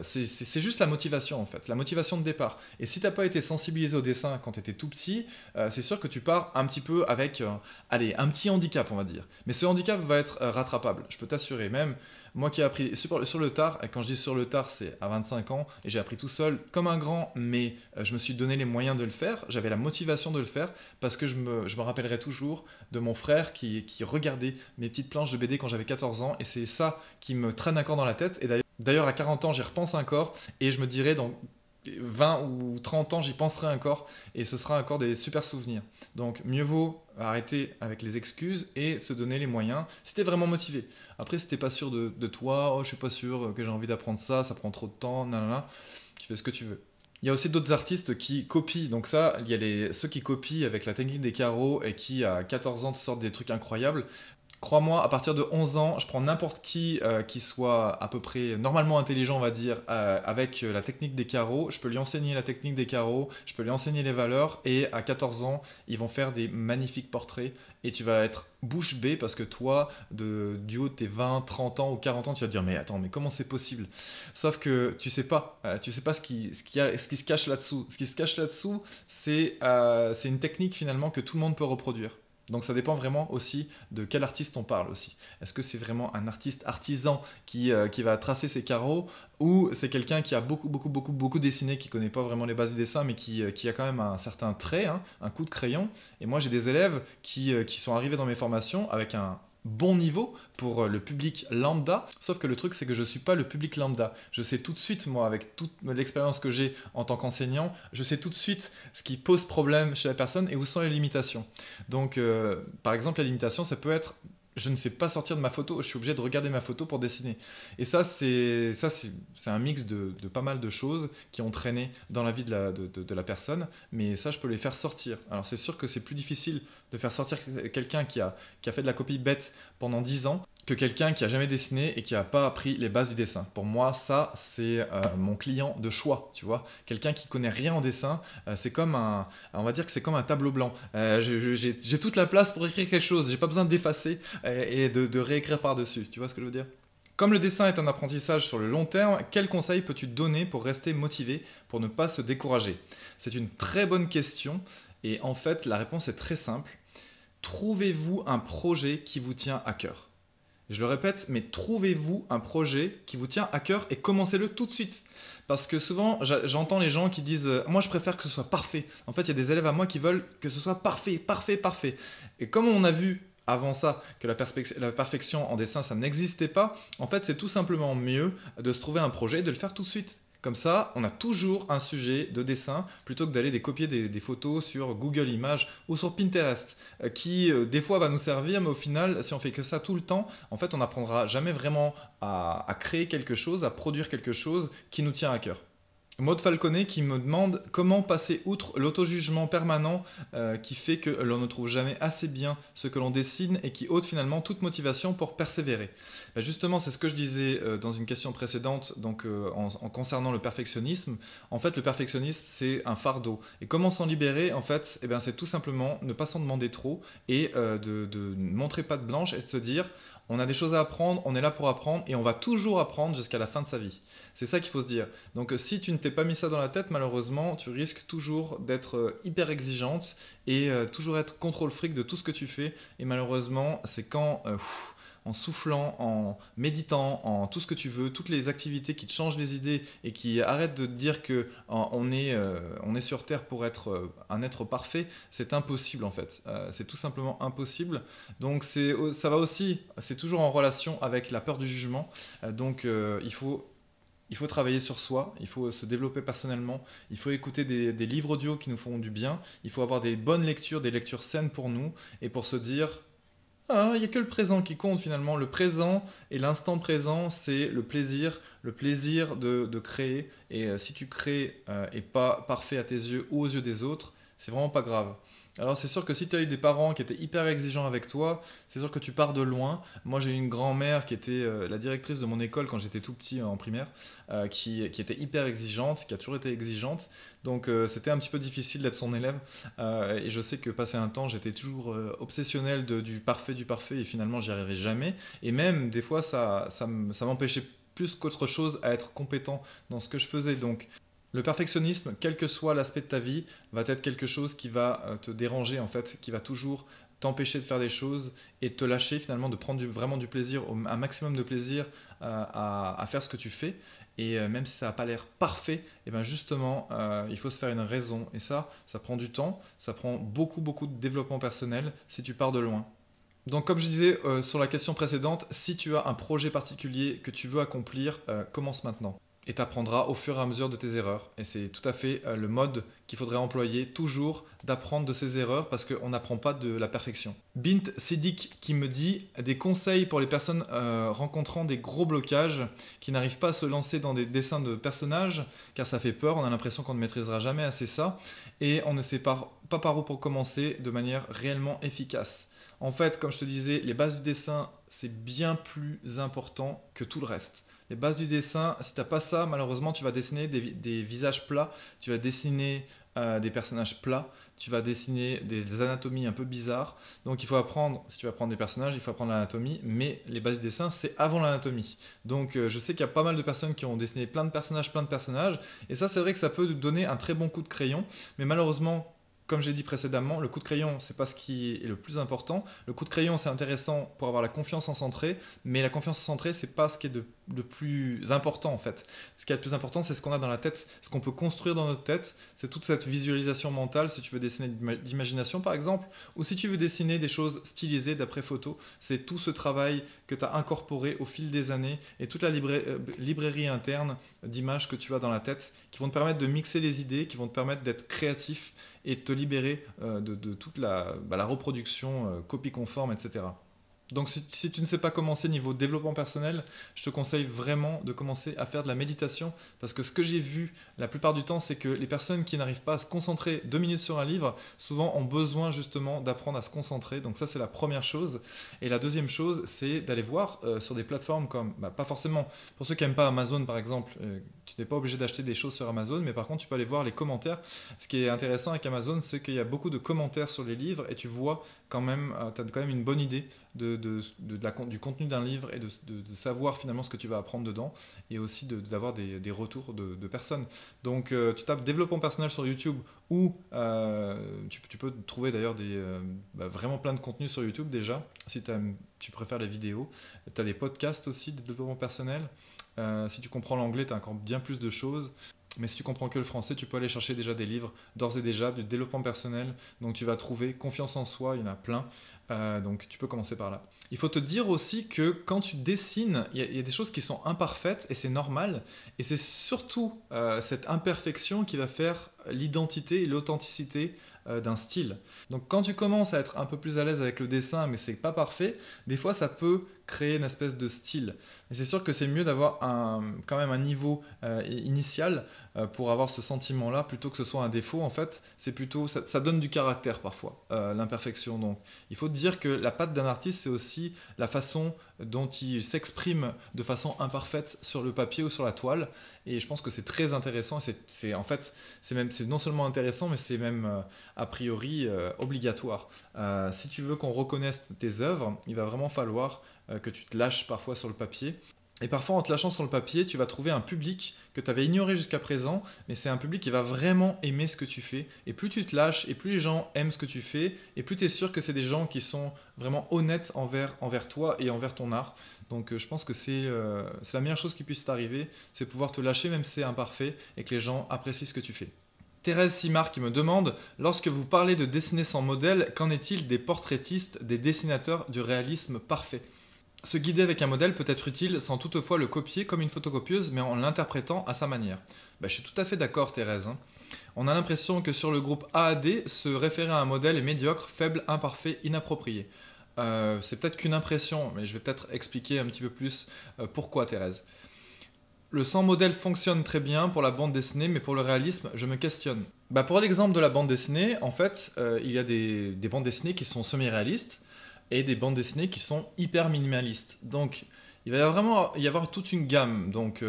C'est juste la motivation en fait, la motivation de départ. Et si tu n'as pas été sensibilisé au dessin quand tu étais tout petit, c'est sûr que tu pars un petit peu avec allez, un petit handicap, on va dire. Mais ce handicap va être rattrapable, je peux t'assurer. Même moi qui ai appris sur le tard, et quand je dis sur le tard, c'est à 25 ans, et j'ai appris tout seul comme un grand, mais je me suis donné les moyens de le faire, j'avais la motivation de le faire, parce que je me rappellerai toujours de mon frère qui regardait mes petites planches de BD quand j'avais 14 ans, et c'est ça qui me traîne encore dans la tête. Et d'ailleurs, à 40 ans, j'y repense encore, et je me dirai dans 20 ou 30 ans, j'y penserai encore, et ce sera encore des super souvenirs. Donc, mieux vaut arrêter avec les excuses et se donner les moyens si t'es vraiment motivé. Après, si t'es pas sûr de toi, oh, je suis pas sûr que j'ai envie d'apprendre ça, ça prend trop de temps, nanana, tu fais ce que tu veux. Il y a aussi d'autres artistes qui copient. Donc ça, il y a ceux qui copient avec la technique des carreaux et qui, à 14 ans, te sortent des trucs incroyables. Crois-moi, à partir de 11 ans, je prends n'importe qui soit à peu près normalement intelligent, on va dire, avec la technique des carreaux. Je peux lui enseigner la technique des carreaux, je peux lui enseigner les valeurs, et à 14 ans, ils vont faire des magnifiques portraits, et tu vas être bouche bée parce que toi, du haut de tes 20, 30 ans ou 40 ans, tu vas te dire mais attends, mais comment c'est possible? Sauf que tu sais pas ce qui se cache là-dessous. Ce qui se cache là-dessous, c'est une technique finalement que tout le monde peut reproduire. Donc ça dépend vraiment aussi de quel artiste on parle aussi. Est-ce que c'est vraiment un artiste artisan qui va tracer ses carreaux, ou c'est quelqu'un qui a beaucoup dessiné, qui connaît pas vraiment les bases du dessin, mais qui a quand même un certain trait, hein, un coup de crayon. Et moi j'ai des élèves qui sont arrivés dans mes formations avec un bon niveau pour le public lambda, sauf que le truc c'est que je ne suis pas le public lambda. Je sais tout de suite, moi, avec toute l'expérience que j'ai en tant qu'enseignant, je sais tout de suite ce qui pose problème chez la personne et où sont les limitations. Donc par exemple, la limitation, ça peut être je ne sais pas sortir de ma photo, je suis obligé de regarder ma photo pour dessiner. Et c'est un mix de pas mal de choses qui ont traîné dans la vie de la personne, mais ça, je peux les faire sortir. Alors c'est sûr que c'est plus difficile de faire sortir quelqu'un qui a fait de la copie bête pendant 10 ans que quelqu'un qui a jamais dessiné et qui n'a pas appris les bases du dessin. Pour moi, ça, c'est mon client de choix, tu vois. Quelqu'un qui connaît rien en dessin, c'est comme on va dire que c'est comme un tableau blanc. J'ai toute la place pour écrire quelque chose, j'ai pas besoin d'effacer et de réécrire par-dessus, tu vois ce que je veux dire? Comme le dessin est un apprentissage sur le long terme, quel conseil peux-tu donner pour rester motivé, pour ne pas se décourager? C'est une très bonne question, et en fait, la réponse est très simple. Trouvez-vous un projet qui vous tient à cœur. Je le répète, mais trouvez-vous un projet qui vous tient à cœur et commencez-le tout de suite. Parce que souvent, j'entends les gens qui disent moi, je préfère que ce soit parfait. En fait, il y a des élèves à moi qui veulent que ce soit parfait, parfait, parfait. Et comme on a vu avant ça que la perfection en dessin, ça n'existait pas, en fait, c'est tout simplement mieux de se trouver un projet et de le faire tout de suite. Comme ça, on a toujours un sujet de dessin plutôt que d'aller copier des photos sur Google Images ou sur Pinterest, qui des fois va nous servir, mais au final, si on fait que ça tout le temps, en fait, on n'apprendra jamais vraiment à créer quelque chose, à produire quelque chose qui nous tient à cœur. Maud Falconet qui me demande comment passer outre l'auto-jugement permanent qui fait que l'on ne trouve jamais assez bien ce que l'on dessine et qui ôte finalement toute motivation pour persévérer. Ben justement, c'est ce que je disais dans une question précédente, donc en concernant le perfectionnisme. En fait, le perfectionnisme, c'est un fardeau. Et comment s'en libérer? En fait, eh ben, c'est tout simplement ne pas s'en demander trop et de montrer patte blanche et de se dire on a des choses à apprendre, on est là pour apprendre et on va toujours apprendre jusqu'à la fin de sa vie. C'est ça qu'il faut se dire. Donc si tu ne t'es pas mis ça dans la tête, malheureusement, tu risques toujours d'être hyper exigeante et toujours être contrôle fric de tout ce que tu fais. Et malheureusement, c'est quand en soufflant, en méditant, en tout ce que tu veux, toutes les activités qui te changent les idées et qui arrêtent de te dire que on est sur Terre pour être un être parfait, c'est impossible en fait. C'est tout simplement impossible. Donc ça va aussi, c'est toujours en relation avec la peur du jugement. Donc il faut travailler sur soi, il faut se développer personnellement, il faut écouter des livres audio qui nous font du bien, il faut avoir des bonnes lectures, des lectures saines pour nous, et pour se dire il n'y a que le présent qui compte finalement. Le présent et l'instant présent, c'est le plaisir de créer. Et si tu crées et pas parfait à tes yeux ou aux yeux des autres, c'est vraiment pas grave. Alors c'est sûr que si tu as eu des parents qui étaient hyper exigeants avec toi, c'est sûr que tu pars de loin. Moi j'ai eu une grand-mère qui était la directrice de mon école quand j'étais tout petit en primaire, qui était hyper exigeante, qui a toujours été exigeante. Donc c'était un petit peu difficile d'être son élève. Et je sais que passé un temps, j'étais toujours obsessionnel du parfait et finalement j'y arrivais jamais. Et même des fois ça m'empêchait plus qu'autre chose à être compétent dans ce que je faisais. Donc le perfectionnisme, quel que soit l'aspect de ta vie, va être quelque chose qui va te déranger en fait, qui va toujours t'empêcher de faire des choses et de te lâcher finalement, de prendre vraiment du plaisir, un maximum de plaisir à faire ce que tu fais. Et même si ça n'a pas l'air parfait, et ben justement, il faut se faire une raison. Et ça prend du temps, ça prend beaucoup, beaucoup de développement personnel si tu pars de loin. Donc comme je disais sur la question précédente, si tu as un projet particulier que tu veux accomplir, commence maintenant. Et tu apprendras au fur et à mesure de tes erreurs. Et c'est tout à fait le mode qu'il faudrait employer, toujours d'apprendre de ses erreurs parce qu'on n'apprend pas de la perfection. Bint Siddiq qui me dit des conseils pour les personnes rencontrant des gros blocages, qui n'arrivent pas à se lancer dans des dessins de personnages, car ça fait peur, on a l'impression qu'on ne maîtrisera jamais assez ça, et on ne sait pas par où pour commencer de manière réellement efficace. En fait, comme je te disais, les bases du dessin, c'est bien plus important que tout le reste. Les bases du dessin, si tu n'as pas ça, malheureusement, tu vas dessiner des visages plats, tu vas dessiner des personnages plats, tu vas dessiner des anatomies un peu bizarres. Donc il faut apprendre, si tu vas prendre des personnages, il faut apprendre l'anatomie, mais les bases du dessin, c'est avant l'anatomie. Donc je sais qu'il y a pas mal de personnes qui ont dessiné plein de personnages, et ça c'est vrai que ça peut donner un très bon coup de crayon, mais malheureusement, comme j'ai dit précédemment, le coup de crayon, c'est pas ce qui est le plus important. Le coup de crayon, c'est intéressant pour avoir la confiance en centré, mais la confiance en centré, c'est pas ce qui est le plus important en fait. Ce qui est le plus important, c'est ce qu'on a dans la tête, ce qu'on peut construire dans notre tête. C'est toute cette visualisation mentale, si tu veux dessiner d'imagination par exemple, ou si tu veux dessiner des choses stylisées d'après photo. C'est tout ce travail que tu as incorporé au fil des années et toute la librairie interne d'images que tu as dans la tête qui vont te permettre de mixer les idées, qui vont te permettre d'être créatif et de te libérer de toute la reproduction, copie conforme, etc. Donc si tu ne sais pas commencer niveau développement personnel, je te conseille vraiment de commencer à faire de la méditation parce que ce que j'ai vu la plupart du temps, c'est que les personnes qui n'arrivent pas à se concentrer 2 minutes sur un livre, souvent ont besoin justement d'apprendre à se concentrer. Donc ça c'est la première chose. Et la deuxième chose, c'est d'aller voir sur des plateformes comme, pas forcément, pour ceux qui n'aiment pas Amazon par exemple, tu n'es pas obligé d'acheter des choses sur Amazon, mais par contre tu peux aller voir les commentaires. Ce qui est intéressant avec Amazon, c'est qu'il y a beaucoup de commentaires sur les livres et tu vois quand même, tu as quand même une bonne idée du contenu d'un livre et de savoir finalement ce que tu vas apprendre dedans et aussi d'avoir des retours de personnes. Donc tu tapes développement personnel sur YouTube ou tu peux trouver d'ailleurs vraiment plein de contenus sur YouTube déjà, si tu préfères les vidéos. Tu as des podcasts aussi de développement personnel. Si tu comprends l'anglais, tu as encore bien plus de choses. Mais si tu comprends que le français, tu peux aller chercher déjà des livres d'ores et déjà, du développement personnel. Donc tu vas trouver confiance en soi, il y en a plein. Donc tu peux commencer par là. Il faut te dire aussi que quand tu dessines, il y a des choses qui sont imparfaites et c'est normal. Et c'est surtout cette imperfection qui va faire l'identité et l'authenticité d'un style. Donc quand tu commences à être un peu plus à l'aise avec le dessin mais c'est pas parfait, des fois ça peut créer une espèce de style. Mais c'est sûr que c'est mieux d'avoir quand même un niveau initial pour avoir ce sentiment-là plutôt que ce soit un défaut. En fait, c'est plutôt ça donne du caractère parfois, l'imperfection. Donc il faut te dire que la patte d'un artiste, c'est aussi la façon dont il s'exprime de façon imparfaite sur le papier ou sur la toile. Et je pense que c'est très intéressant. C'est non seulement intéressant, mais c'est même a priori obligatoire. Si tu veux qu'on reconnaisse tes œuvres, il va vraiment falloir que tu te lâches parfois sur le papier. Et parfois, en te lâchant sur le papier, tu vas trouver un public que tu avais ignoré jusqu'à présent, mais c'est un public qui va vraiment aimer ce que tu fais. Et plus tu te lâches, et plus les gens aiment ce que tu fais, et plus tu es sûr que c'est des gens qui sont vraiment honnêtes envers toi et envers ton art. Donc je pense que c'est la meilleure chose qui puisse t'arriver, c'est pouvoir te lâcher même si c'est imparfait, et que les gens apprécient ce que tu fais. Thérèse Simard qui me demande, lorsque vous parlez de dessiner sans modèle, qu'en est-il des portraitistes, des dessinateurs du réalisme parfait ? Se guider avec un modèle peut être utile sans toutefois le copier comme une photocopieuse, mais en l'interprétant à sa manière. Je suis tout à fait d'accord, Thérèse. On a l'impression que sur le groupe A à D, se référer à un modèle est médiocre, faible, imparfait, inapproprié. C'est peut-être qu'une impression, mais je vais peut-être expliquer un petit peu plus pourquoi, Thérèse. Le sans modèle fonctionne très bien pour la bande dessinée, mais pour le réalisme, je me questionne. Pour l'exemple de la bande dessinée, en fait, il y a des bandes dessinées qui sont semi-réalistes, et des bandes dessinées qui sont hyper minimalistes. Donc, il va vraiment y avoir toute une gamme. Donc,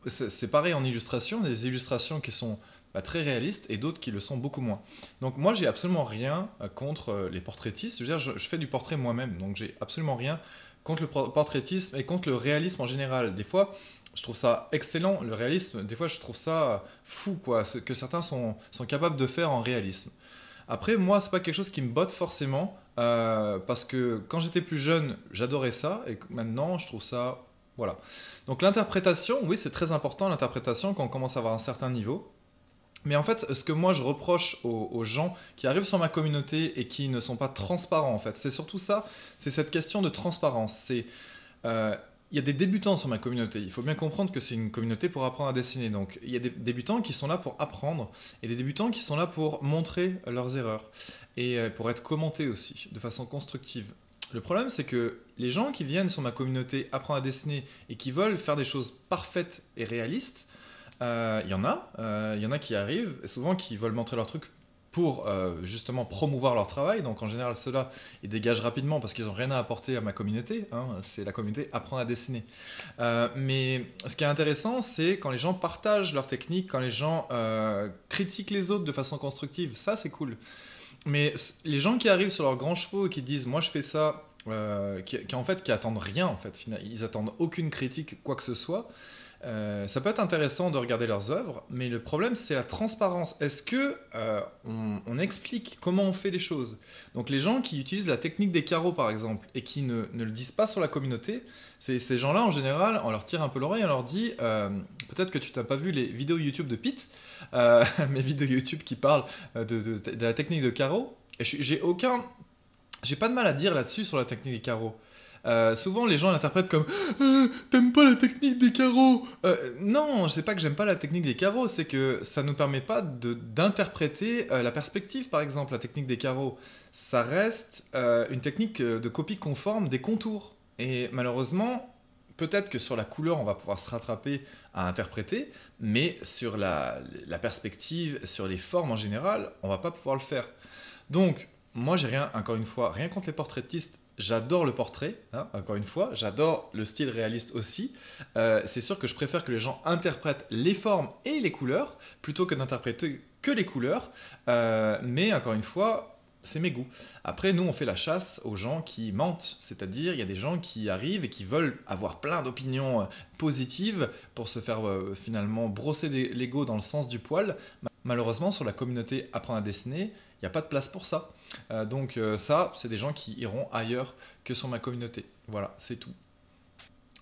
c'est pareil en illustration, des illustrations qui sont très réalistes et d'autres qui le sont beaucoup moins. Donc moi, j'ai absolument rien contre les portraitistes. Je veux dire, je fais du portrait moi-même, donc j'ai absolument rien contre le portraitisme et contre le réalisme en général. Des fois, je trouve ça excellent, le réalisme. Des fois, je trouve ça fou, quoi, ce que certains sont capables de faire en réalisme. Après, moi, c'est pas quelque chose qui me botte forcément, parce que quand j'étais plus jeune, j'adorais ça, et maintenant, je trouve ça... Voilà. Donc l'interprétation, oui, c'est très important, l'interprétation, quand on commence à avoir un certain niveau. Mais en fait, ce que moi je reproche aux gens qui arrivent sur ma communauté et qui ne sont pas transparents, en fait, c'est surtout ça, c'est cette question de transparence. Euh, il y a des débutants sur ma communauté. Il faut bien comprendre que c'est une communauté pour apprendre à dessiner. Donc il y a des débutants qui sont là pour apprendre et des débutants qui sont là pour montrer leurs erreurs et pour être commentés aussi de façon constructive. Le problème, c'est que les gens qui viennent sur ma communauté apprendre à dessiner et qui veulent faire des choses parfaites et réalistes, il y en a qui arrivent, et souvent qui veulent montrer leur truc pour justement promouvoir leur travail. Donc en général, ceux-là, ils dégagent rapidement parce qu'ils n'ont rien à apporter à ma communauté. Hein, c'est la communauté apprendre à dessiner. Mais ce qui est intéressant, c'est quand les gens partagent leur technique, quand les gens critiquent les autres de façon constructive. Ça, c'est cool. Mais les gens qui arrivent sur leurs grands chevaux et qui disent moi je fais ça, qui attendent rien en fait, ils attendent aucune critique, quoi que ce soit. Ça peut être intéressant de regarder leurs œuvres, mais le problème c'est la transparence. Est-ce que on explique comment on fait les choses? Donc les gens qui utilisent la technique des carreaux par exemple et qui ne le disent pas sur la communauté, ces gens-là en général, on leur tire un peu l'oreille, on leur dit peut-être que tu n'as pas vu les vidéos YouTube de Pete, mes vidéos YouTube qui parlent de la technique de carreaux. Et j'ai pas de mal à dire là-dessus sur la technique des carreaux. Souvent les gens l'interprètent comme t'aimes pas la technique des carreaux. Non, c'est pas que j'aime pas la technique des carreaux, c'est que ça nous permet pas d'interpréter la perspective par exemple. La technique des carreaux, ça reste une technique de copie conforme des contours. Et malheureusement, peut-être que sur la couleur on va pouvoir se rattraper à interpréter, mais sur la perspective, sur les formes en général, on va pas pouvoir le faire. Donc moi j'ai rien, encore une fois, rien contre les portraitistes. J'adore le portrait, hein, encore une fois, j'adore le style réaliste aussi. C'est sûr que je préfère que les gens interprètent les formes et les couleurs plutôt que d'interpréter que les couleurs. Mais encore une fois, c'est mes goûts. Après, nous, on fait la chasse aux gens qui mentent. C'est-à-dire, il y a des gens qui arrivent et qui veulent avoir plein d'opinions positives pour se faire finalement brosser l'ego dans le sens du poil. Malheureusement, sur la communauté Apprendre à dessiner, il n'y a pas de place pour ça. Donc ça, c'est des gens qui iront ailleurs que sur ma communauté. Voilà, c'est tout.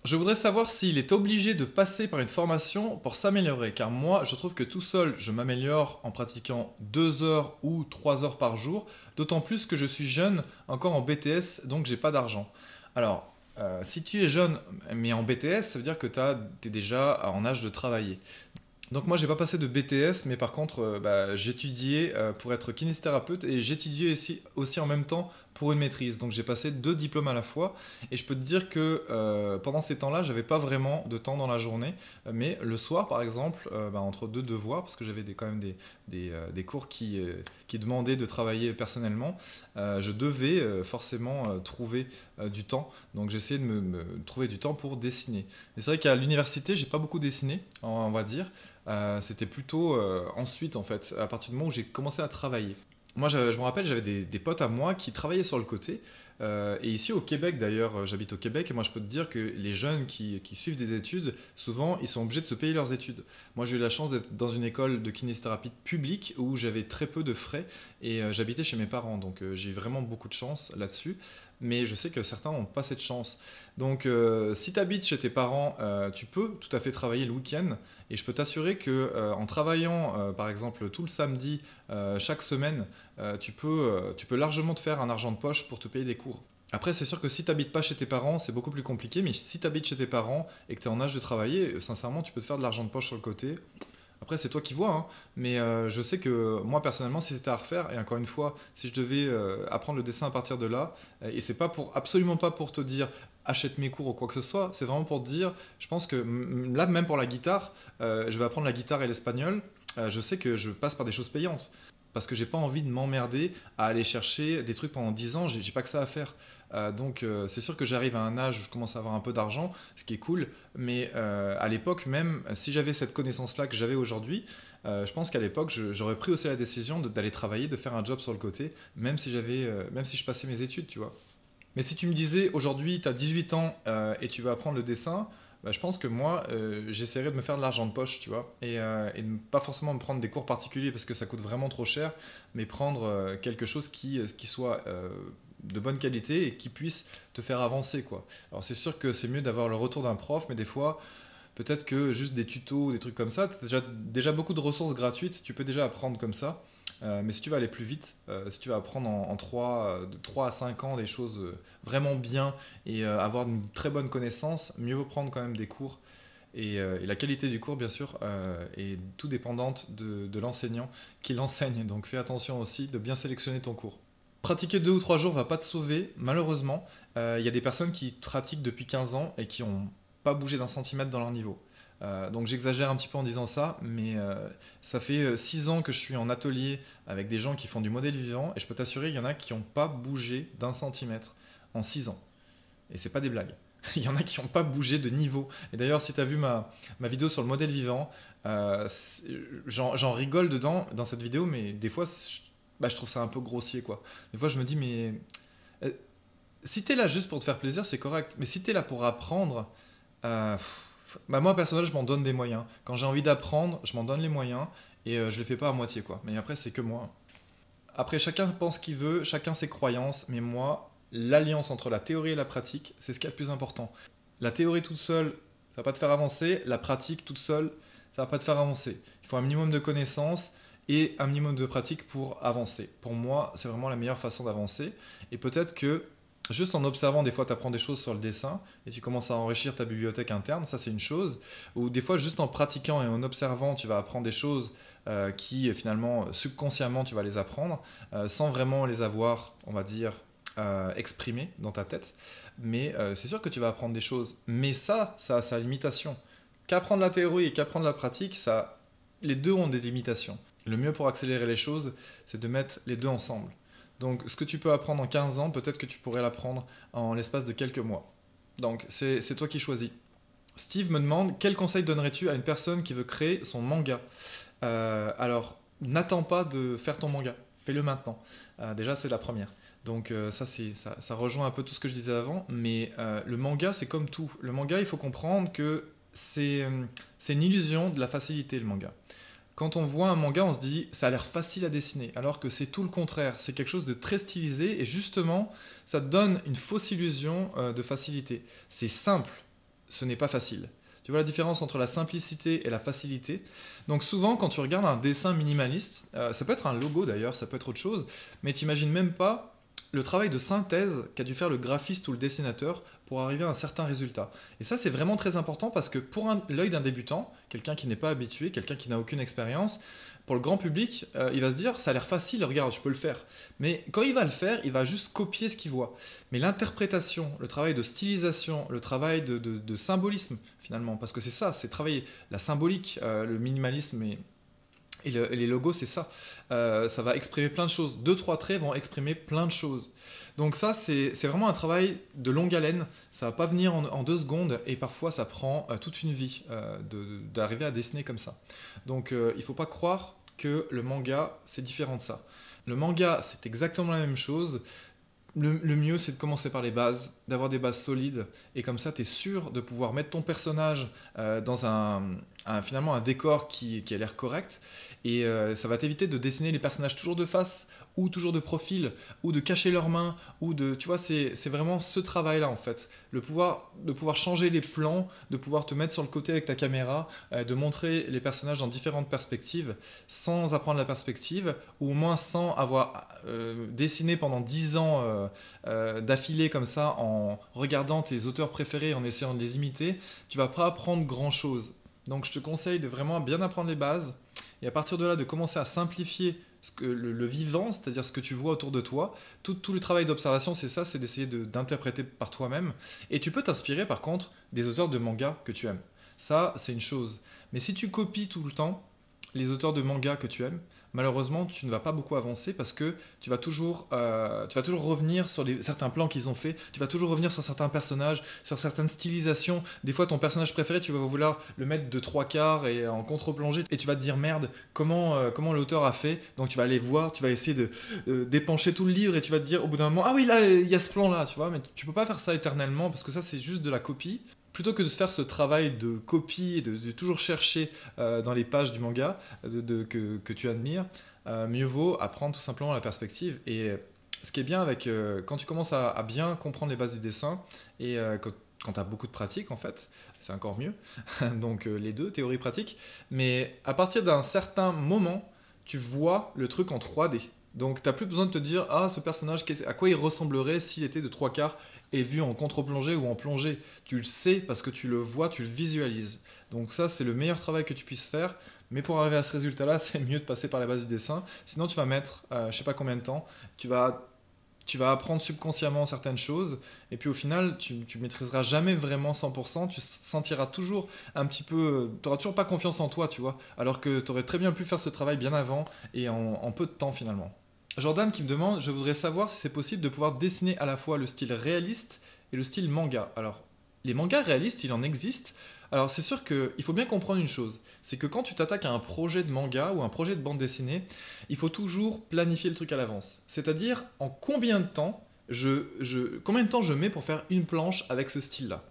Je voudrais savoir s'il est obligé de passer par une formation pour s'améliorer, car moi, je trouve que tout seul, je m'améliore en pratiquant 2 heures ou 3 heures par jour, d'autant plus que je suis jeune, encore en BTS, donc j'ai pas d'argent. Alors, si tu es jeune, mais en BTS, ça veut dire que tu es déjà en âge de travailler. Donc moi j'ai pas passé de BTS, mais par contre j'étudiais pour être kinésithérapeute et j'étudiais aussi en même temps pour une maîtrise. Donc j'ai passé 2 diplômes à la fois et je peux te dire que pendant ces temps-là j'avais pas vraiment de temps dans la journée, mais le soir par exemple, entre 2 devoirs, parce que j'avais quand même des cours qui demandaient de travailler personnellement, je devais forcément trouver du temps. Donc j'essayais de me trouver du temps pour dessiner. Et c'est vrai qu'à l'université j'ai pas beaucoup dessiné, on va dire. C'était plutôt ensuite en fait, à partir du moment où j'ai commencé à travailler. Moi je me rappelle, j'avais des potes à moi qui travaillaient sur le côté. Et ici au Québec d'ailleurs, j'habite au Québec et moi je peux te dire que les jeunes qui suivent des études, souvent ils sont obligés de se payer leurs études. Moi j'ai eu la chance d'être dans une école de kinésithérapie publique où j'avais très peu de frais et j'habitais chez mes parents, donc j'ai eu vraiment beaucoup de chance là-dessus. Mais je sais que certains n'ont pas cette chance. Donc si tu habites chez tes parents, tu peux tout à fait travailler le week-end. Et je peux t'assurer que en travaillant par exemple tout le samedi chaque semaine, tu peux largement te faire un argent de poche pour te payer des cours. Après, c'est sûr que si tu n'habites pas chez tes parents, c'est beaucoup plus compliqué. Mais si tu habites chez tes parents et que tu es en âge de travailler, sincèrement, tu peux te faire de l'argent de poche sur le côté. Après, c'est toi qui vois, hein. Mais je sais que moi, personnellement, si c'était à refaire, et encore une fois, si je devais apprendre le dessin à partir de là, et c'est pas absolument pas pour te dire achète mes cours ou quoi que ce soit, c'est vraiment pour te dire, je pense que là, même pour la guitare, je vais apprendre la guitare et l'espagnol, je sais que je passe par des choses payantes. parce que j'ai pas envie de m'emmerder à aller chercher des trucs pendant 10 ans, j'ai pas que ça à faire. Donc c'est sûr que j'arrive à un âge où je commence à avoir un peu d'argent, ce qui est cool, mais à l'époque même, si j'avais cette connaissance-là que j'avais aujourd'hui, je pense qu'à l'époque j'aurais pris aussi la décision d'aller travailler, de faire un job sur le côté, même si je passais mes études, tu vois. Mais si tu me disais aujourd'hui tu as 18 ans et tu vas apprendre le dessin, bah, je pense que moi j'essaierais de me faire de l'argent de poche, tu vois, et de pas forcément me prendre des cours particuliers parce que ça coûte vraiment trop cher, mais prendre quelque chose qui soit de bonne qualité et qui puisse te faire avancer, quoi. Alors c'est sûr que c'est mieux d'avoir le retour d'un prof, mais des fois peut-être que juste des tutos, des trucs comme ça, tu as déjà beaucoup de ressources gratuites, tu peux déjà apprendre comme ça. Mais si tu vas aller plus vite, si tu vas apprendre en 3, de 3 à 5 ans des choses vraiment bien et avoir une très bonne connaissance, mieux vaut prendre quand même des cours. Et la qualité du cours, bien sûr, est tout dépendante de l'enseignant qui l'enseigne. Donc fais attention aussi de bien sélectionner ton cours. Pratiquer 2 ou 3 jours va pas te sauver, malheureusement. Il y a des personnes qui pratiquent depuis 15 ans et qui n'ont pas bougé d'un centimètre dans leur niveau. Donc j'exagère un petit peu en disant ça, mais ça fait 6 ans que je suis en atelier avec des gens qui font du modèle vivant et je peux t'assurer qu'il y en a qui n'ont pas bougé d'un centimètre en 6 ans. Et c'est pas des blagues. Il y en a qui n'ont pas bougé de niveau. Et d'ailleurs, si tu as vu ma vidéo sur le modèle vivant, j'en rigole dedans, dans cette vidéo, mais des fois, je trouve ça un peu grossier, quoi. Des fois, je me dis, mais euh, si tu es là juste pour te faire plaisir, c'est correct. Mais si tu es là pour apprendre, euh, bah moi, personnellement, je m'en donne des moyens. Quand j'ai envie d'apprendre, je m'en donne les moyens et je le fais pas à moitié, quoi. Mais après, c'est que moi. Après, chacun pense ce qu'il veut, chacun ses croyances, mais moi, l'alliance entre la théorie et la pratique, c'est ce qui est le plus important. La théorie toute seule, ça va pas te faire avancer, la pratique toute seule, ça va pas te faire avancer. Il faut un minimum de connaissances et un minimum de pratique pour avancer. Pour moi, c'est vraiment la meilleure façon d'avancer. Et peut-être que juste en observant, des fois, tu apprends des choses sur le dessin et tu commences à enrichir ta bibliothèque interne, ça c'est une chose. Ou des fois, juste en pratiquant et en observant, tu vas apprendre des choses qui finalement subconsciemment tu vas les apprendre sans vraiment les avoir, on va dire, exprimées dans ta tête. Mais c'est sûr que tu vas apprendre des choses. Mais ça a sa limitation. Qu'apprendre la théorie et qu'apprendre la pratique, les deux ont des limitations. Le mieux pour accélérer les choses, c'est de mettre les deux ensemble. Donc ce que tu peux apprendre en 15 ans, peut-être que tu pourrais l'apprendre en l'espace de quelques mois. Donc c'est toi qui choisis. Steve me demande, quel conseil donnerais-tu à une personne qui veut créer son manga? Alors, n'attends pas de faire ton manga, fais-le maintenant. Déjà, c'est la première. Donc ça rejoint un peu tout ce que je disais avant, mais le manga, c'est comme tout. Le manga, il faut comprendre que c'est une illusion de la facilité, le manga. Quand on voit un manga, on se dit ça a l'air facile à dessiner, alors que c'est tout le contraire. C'est quelque chose de très stylisé et justement, ça te donne une fausse illusion de facilité. C'est simple, ce n'est pas facile. Tu vois la différence entre la simplicité et la facilité. Donc souvent, quand tu regardes un dessin minimaliste, ça peut être un logo d'ailleurs, ça peut être autre chose, mais tu n'imagines même pas le travail de synthèse qu'a dû faire le graphiste ou le dessinateur pour arriver à un certain résultat. Et ça, c'est vraiment très important parce que pour l'œil d'un débutant, quelqu'un qui n'est pas habitué, quelqu'un qui n'a aucune expérience, pour le grand public, il va se dire, ça a l'air facile, regarde, je peux le faire. Mais quand il va le faire, il va juste copier ce qu'il voit. Mais l'interprétation, le travail de stylisation, le travail de symbolisme, finalement, parce que c'est ça, c'est travailler la symbolique, le minimalisme et les logos, c'est ça. Ça va exprimer plein de choses. 2-3 traits vont exprimer plein de choses. Donc ça, c'est vraiment un travail de longue haleine. Ça ne va pas venir en 2 secondes et parfois ça prend toute une vie d'arriver à dessiner comme ça. Donc il ne faut pas croire que le manga, c'est différent de ça. Le manga, c'est exactement la même chose. Le mieux, c'est de commencer par les bases, d'avoir des bases solides, et comme ça, tu es sûr de pouvoir mettre ton personnage dans finalement un décor qui a l'air correct, et ça va t'éviter de dessiner les personnages toujours de face, ou toujours de profil, ou de cacher leurs mains, tu vois, c'est vraiment ce travail-là, en fait. De pouvoir changer les plans, de pouvoir te mettre sur le côté avec ta caméra, de montrer les personnages dans différentes perspectives, sans apprendre la perspective, ou au moins sans avoir dessiné pendant 10 ans d'affilée comme ça, en regardant tes auteurs préférés, en essayant de les imiter, tu vas pas apprendre grand-chose. Donc je te conseille de vraiment bien apprendre les bases, et à partir de là, de commencer à simplifier le vivant, c'est-à-dire ce que tu vois autour de toi. Tout le travail d'observation, c'est ça, c'est d'essayer d'interpréter par toi-même. Et tu peux t'inspirer par contre des auteurs de manga que tu aimes. Ça, c'est une chose. Mais si tu copies tout le temps les auteurs de manga que tu aimes, malheureusement, tu ne vas pas beaucoup avancer parce que tu vas toujours revenir sur certains plans qu'ils ont fait, tu vas toujours revenir sur certains personnages, sur certaines stylisations. Des fois, ton personnage préféré, tu vas vouloir le mettre de trois quarts et en contre-plongée et tu vas te dire merde, comment l'auteur a fait. Donc tu vas aller voir, tu vas essayer de d'épancher tout le livre et tu vas te dire au bout d'un moment, ah oui, là, il y a ce plan-là, tu vois, mais tu peux pas faire ça éternellement parce que ça, c'est juste de la copie. Plutôt que de faire ce travail de copie et de toujours chercher dans les pages du manga que tu admires, mieux vaut apprendre tout simplement la perspective. Et ce qui est bien avec quand tu commences à bien comprendre les bases du dessin et quand tu as beaucoup de pratique en fait, c'est encore mieux. Donc les deux, théorie pratique. Mais à partir d'un certain moment, tu vois le truc en 3D. Donc t'as plus besoin de te dire ah ce personnage à quoi il ressemblerait s'il était de trois quarts et vu en contre-plongée ou en plongée. Tu le sais parce que tu le vois, tu le visualises. Donc ça c'est le meilleur travail que tu puisses faire. Mais pour arriver à ce résultat-là, c'est mieux de passer par la base du dessin. Sinon tu vas mettre je sais pas combien de temps. Tu vas apprendre subconsciemment certaines choses et puis au final tu maîtriseras jamais vraiment 100%, tu sentiras toujours un petit peu, tu n'auras toujours pas confiance en toi, tu vois, alors que tu aurais très bien pu faire ce travail bien avant et en peu de temps finalement. Jordan qui me demande, je voudrais savoir si c'est possible de pouvoir dessiner à la fois le style réaliste et le style manga. Alors, les mangas réalistes, il en existe. Alors, c'est sûr qu'il faut bien comprendre une chose, c'est que quand tu t'attaques à un projet de manga ou un projet de bande dessinée, il faut toujours planifier le truc à l'avance. C'est-à-dire, en combien de temps combien de temps je mets pour faire une planche avec ce style-là.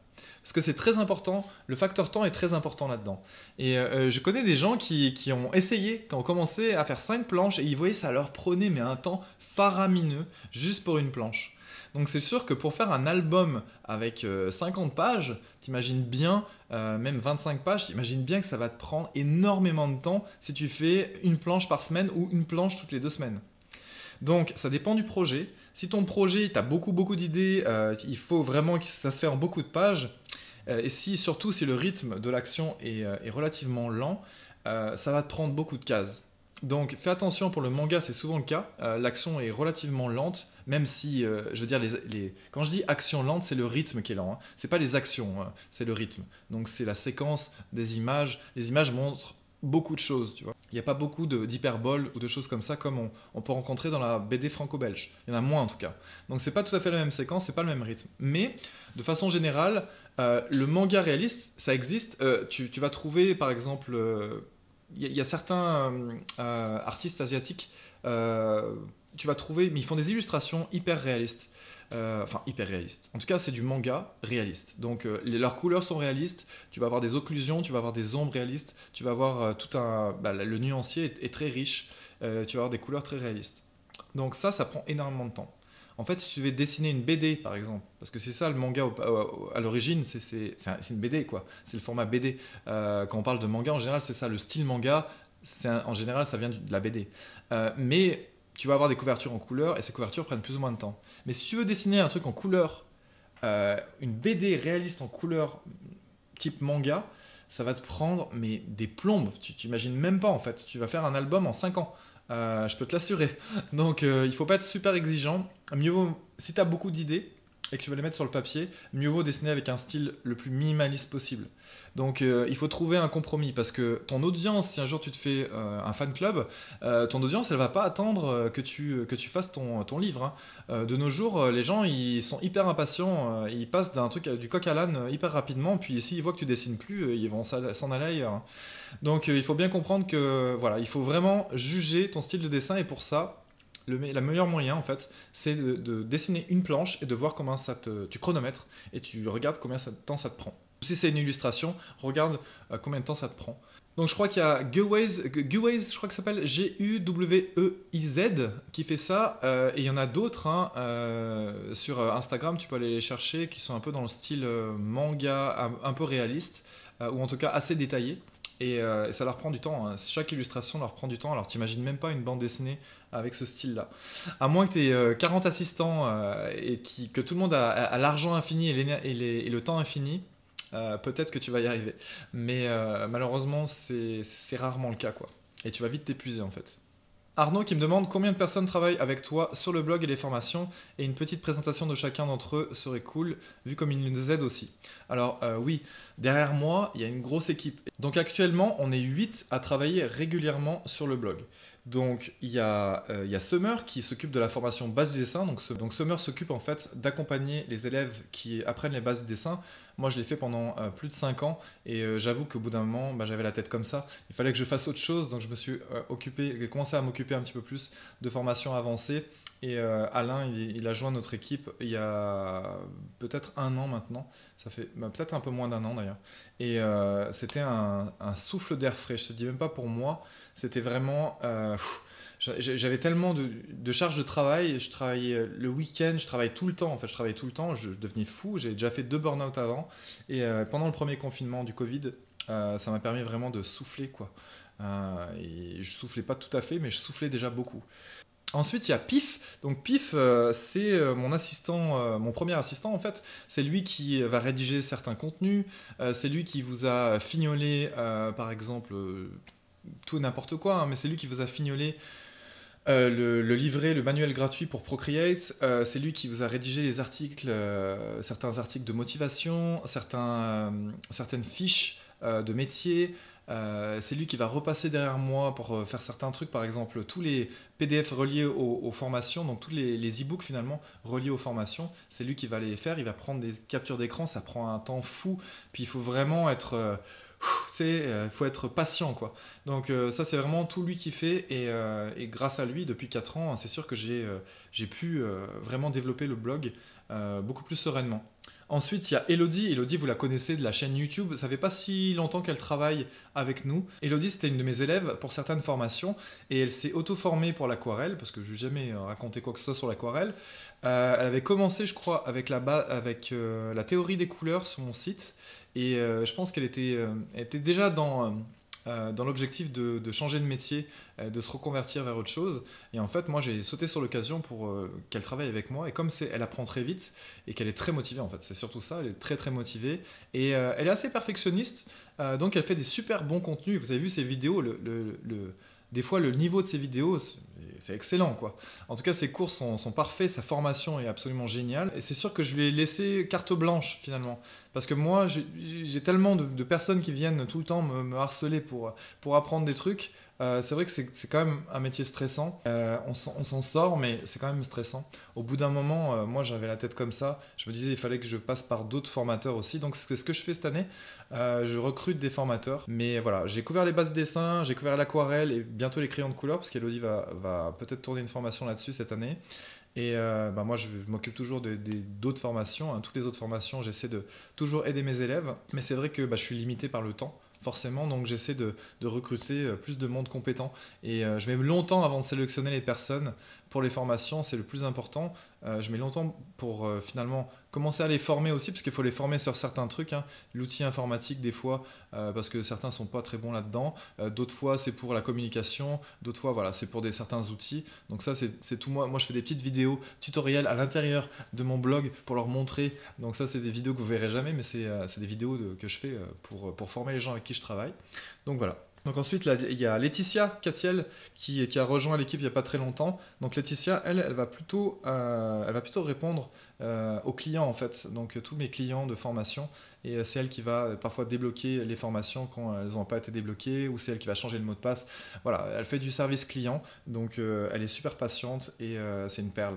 Parce que c'est très important, le facteur temps est très important là-dedans. Et je connais des gens qui ont essayé, qui ont commencé à faire 5 planches et ils voyaient ça leur prenait mais un temps faramineux juste pour une planche. Donc c'est sûr que pour faire un album avec 50 pages, t'imagines bien, même 25 pages, t'imagines bien que ça va te prendre énormément de temps si tu fais une planche par semaine ou une planche toutes les 2 semaines. Donc ça dépend du projet. Si ton projet, tu as beaucoup d'idées, il faut vraiment que ça se fait en beaucoup de pages. Et surtout si le rythme de l'action est relativement lent, ça va te prendre beaucoup de cases. Donc fais attention pour le manga, c'est souvent le cas. L'action est relativement lente, même si, je veux dire, quand je dis action lente, c'est le rythme qui est lent. Hein. C'est pas les actions, hein, c'est le rythme. Donc c'est la séquence des images. Les images montrent beaucoup de choses, tu vois. Il n'y a pas beaucoup d'hyperbole ou de choses comme ça comme on peut rencontrer dans la BD franco-belge. Il y en a moins en tout cas. Donc c'est pas tout à fait la même séquence, c'est pas le même rythme. Mais de façon générale, le manga réaliste, ça existe. Tu vas trouver par exemple, il y a certains artistes asiatiques, tu vas trouver, mais ils font des illustrations hyper réalistes. Enfin hyper réaliste. En tout cas, c'est du manga réaliste. Donc leurs couleurs sont réalistes, tu vas avoir des occlusions, tu vas avoir des ombres réalistes, tu vas avoir le nuancier est très riche, tu vas avoir des couleurs très réalistes. Donc ça prend énormément de temps. En fait, si tu veux dessiner une BD, par exemple, parce que c'est ça le manga à l'origine, c'est une BD, quoi. C'est le format BD. Quand on parle de manga, en général, c'est ça, le style manga, en général, ça vient de la BD. Mais tu vas avoir des couvertures en couleur et ces couvertures prennent plus ou moins de temps. Mais si tu veux dessiner un truc en couleur, une BD réaliste en couleur type manga, ça va te prendre mais des plombes. Tu t'imagines même pas en fait. Tu vas faire un album en 5 ans. Je peux te l'assurer. Donc il faut pas être super exigeant. Mieux vaut, si tu as beaucoup d'idées et que tu veux les mettre sur le papier, mieux vaut dessiner avec un style le plus minimaliste possible. Donc il faut trouver un compromis parce que ton audience, si un jour tu te fais un fan club, ton audience elle va pas attendre que tu fasses ton livre. Hein. De nos jours, les gens ils sont hyper impatients, ils passent d'un truc du coq à l'âne hyper rapidement, puis s'ils voient que tu dessines plus, ils vont s'en aller ailleurs. Hein. Donc il faut bien comprendre que voilà, il faut vraiment juger ton style de dessin et pour ça, le meilleur moyen en fait, c'est de dessiner une planche et de voir comment tu chronomètres et tu regardes combien de temps ça te prend. Si c'est une illustration, regarde combien de temps ça te prend. Donc je crois qu'il y a Guweiz, je crois que ça s'appelle Guweiz, qui fait ça, et il y en a d'autres hein, sur Instagram, tu peux aller les chercher, qui sont un peu dans le style manga, un peu réaliste, ou en tout cas assez détaillé. Et ça leur prend du temps, hein. Chaque illustration leur prend du temps, alors t'imagines même pas une bande dessinée avec ce style-là. À moins que tu aies 40 assistants et que tout le monde a l'argent infini et le temps infini, peut-être que tu vas y arriver. Mais malheureusement, c'est rarement le cas, quoi. Et tu vas vite t'épuiser, en fait. Arnaud qui me demande combien de personnes travaillent avec toi sur le blog et les formations, et une petite présentation de chacun d'entre eux serait cool, vu comme ils nous aident aussi. Alors oui, derrière moi, il y a une grosse équipe. Donc actuellement, on est 8 à travailler régulièrement sur le blog. Donc il y a Summer qui s'occupe de la formation base du dessin. Donc Summer s'occupe en fait d'accompagner les élèves qui apprennent les bases du dessin. Moi je l'ai fait pendant plus de 5 ans et j'avoue qu'au bout d'un moment j'avais la tête comme ça. Il fallait que je fasse autre chose, donc je me suis commencé à m'occuper un petit peu plus de formation avancée. Et Alain, il a joint notre équipe il y a peut-être un an maintenant. Ça fait peut-être un peu moins d'un an d'ailleurs. Et c'était un souffle d'air frais. Je te dis même pas pour moi. C'était vraiment. J'avais tellement de charges de travail. Je travaillais le week-end, je travaillais tout le temps. En fait, je travaillais tout le temps. Je devenais fou. J'ai déjà fait 2 burn-out avant. Et pendant le premier confinement du Covid, ça m'a permis vraiment de souffler, quoi. Et je soufflais pas tout à fait, mais je soufflais déjà beaucoup. Ensuite, il y a Pif. Donc Pif, c'est mon assistant, mon premier assistant en fait. C'est lui qui va rédiger certains contenus. C'est lui qui vous a fignolé, par exemple, tout et n'importe quoi, hein, mais c'est lui qui vous a fignolé le livret, le manuel gratuit pour Procreate. C'est lui qui vous a rédigé les articles, certains articles de motivation, certaines fiches de métier. C'est lui qui va repasser derrière moi pour faire certains trucs, par exemple tous les PDF reliés aux formations, donc tous les e-books finalement reliés aux formations, c'est lui qui va les faire, il va prendre des captures d'écran, ça prend un temps fou, puis il faut vraiment être, faut être patient quoi. Donc ça c'est vraiment tout lui qui fait, et grâce à lui depuis 4 ans, c'est sûr que j'ai pu vraiment développer le blog beaucoup plus sereinement. Ensuite, il y a Elodie. Elodie, vous la connaissez de la chaîne YouTube. Ça fait pas si longtemps qu'elle travaille avec nous. Elodie, c'était une de mes élèves pour certaines formations et elle s'est auto-formée pour l'aquarelle parce que je n'ai jamais raconté quoi que ce soit sur l'aquarelle. Elle avait commencé, je crois, avec la théorie des couleurs sur mon site et je pense elle était déjà dans l'objectif de changer de métier, de se reconvertir vers autre chose. Et en fait, moi, j'ai sauté sur l'occasion pour qu'elle travaille avec moi. Et comme elle apprend très vite et qu'elle est très motivée, en fait, c'est surtout ça, elle est très très motivée. Et elle est assez perfectionniste, donc elle fait des super bons contenus. Vous avez vu ses vidéos, des fois, le niveau de ses vidéos, c'est excellent, quoi. En tout cas, ses cours sont parfaits, sa formation est absolument géniale. Et c'est sûr que je lui ai laissé carte blanche, finalement. Parce que moi, j'ai tellement de personnes qui viennent tout le temps me harceler pour apprendre des trucs. C'est vrai que c'est quand même un métier stressant. On s'en sort, mais c'est quand même stressant. Au bout d'un moment, moi j'avais la tête comme ça. Je me disais il fallait que je passe par d'autres formateurs aussi. Donc c'est ce que je fais cette année. Je recrute des formateurs. Mais voilà, j'ai couvert les bases de dessin, j'ai couvert l'aquarelle et bientôt les crayons de couleur parce qu'Elodie va peut-être tourner une formation là-dessus cette année. Et moi, je m'occupe toujours d'autres formations, hein. Toutes les autres formations, j'essaie de toujours aider mes élèves. Mais c'est vrai que je suis limité par le temps, forcément. Donc, j'essaie de recruter plus de monde compétent. Et je mets longtemps avant de sélectionner les personnes pour les formations. C'est le plus important. Je mets longtemps pour finalement commencer à les former aussi, parce qu'il faut les former sur certains trucs, hein. L'outil informatique, des fois, parce que certains sont pas très bons là-dedans. D'autres fois, c'est pour la communication. D'autres fois, voilà, c'est pour certains outils. Donc ça, c'est tout moi. Moi, je fais des petites vidéos tutoriels à l'intérieur de mon blog pour leur montrer. Donc ça, c'est des vidéos que vous verrez jamais, mais c'est des vidéos que je fais pour former les gens avec qui je travaille. Donc voilà. Donc ensuite, là, il y a Laetitia Catiel qui a rejoint l'équipe il n'y a pas très longtemps. Donc Laetitia, elle va plutôt répondre aux clients en fait. Donc tous mes clients de formation. Et c'est elle qui va parfois débloquer les formations quand elles n'ont pas été débloquées, ou c'est elle qui va changer le mot de passe. Voilà, elle fait du service client. Donc elle est super patiente et c'est une perle.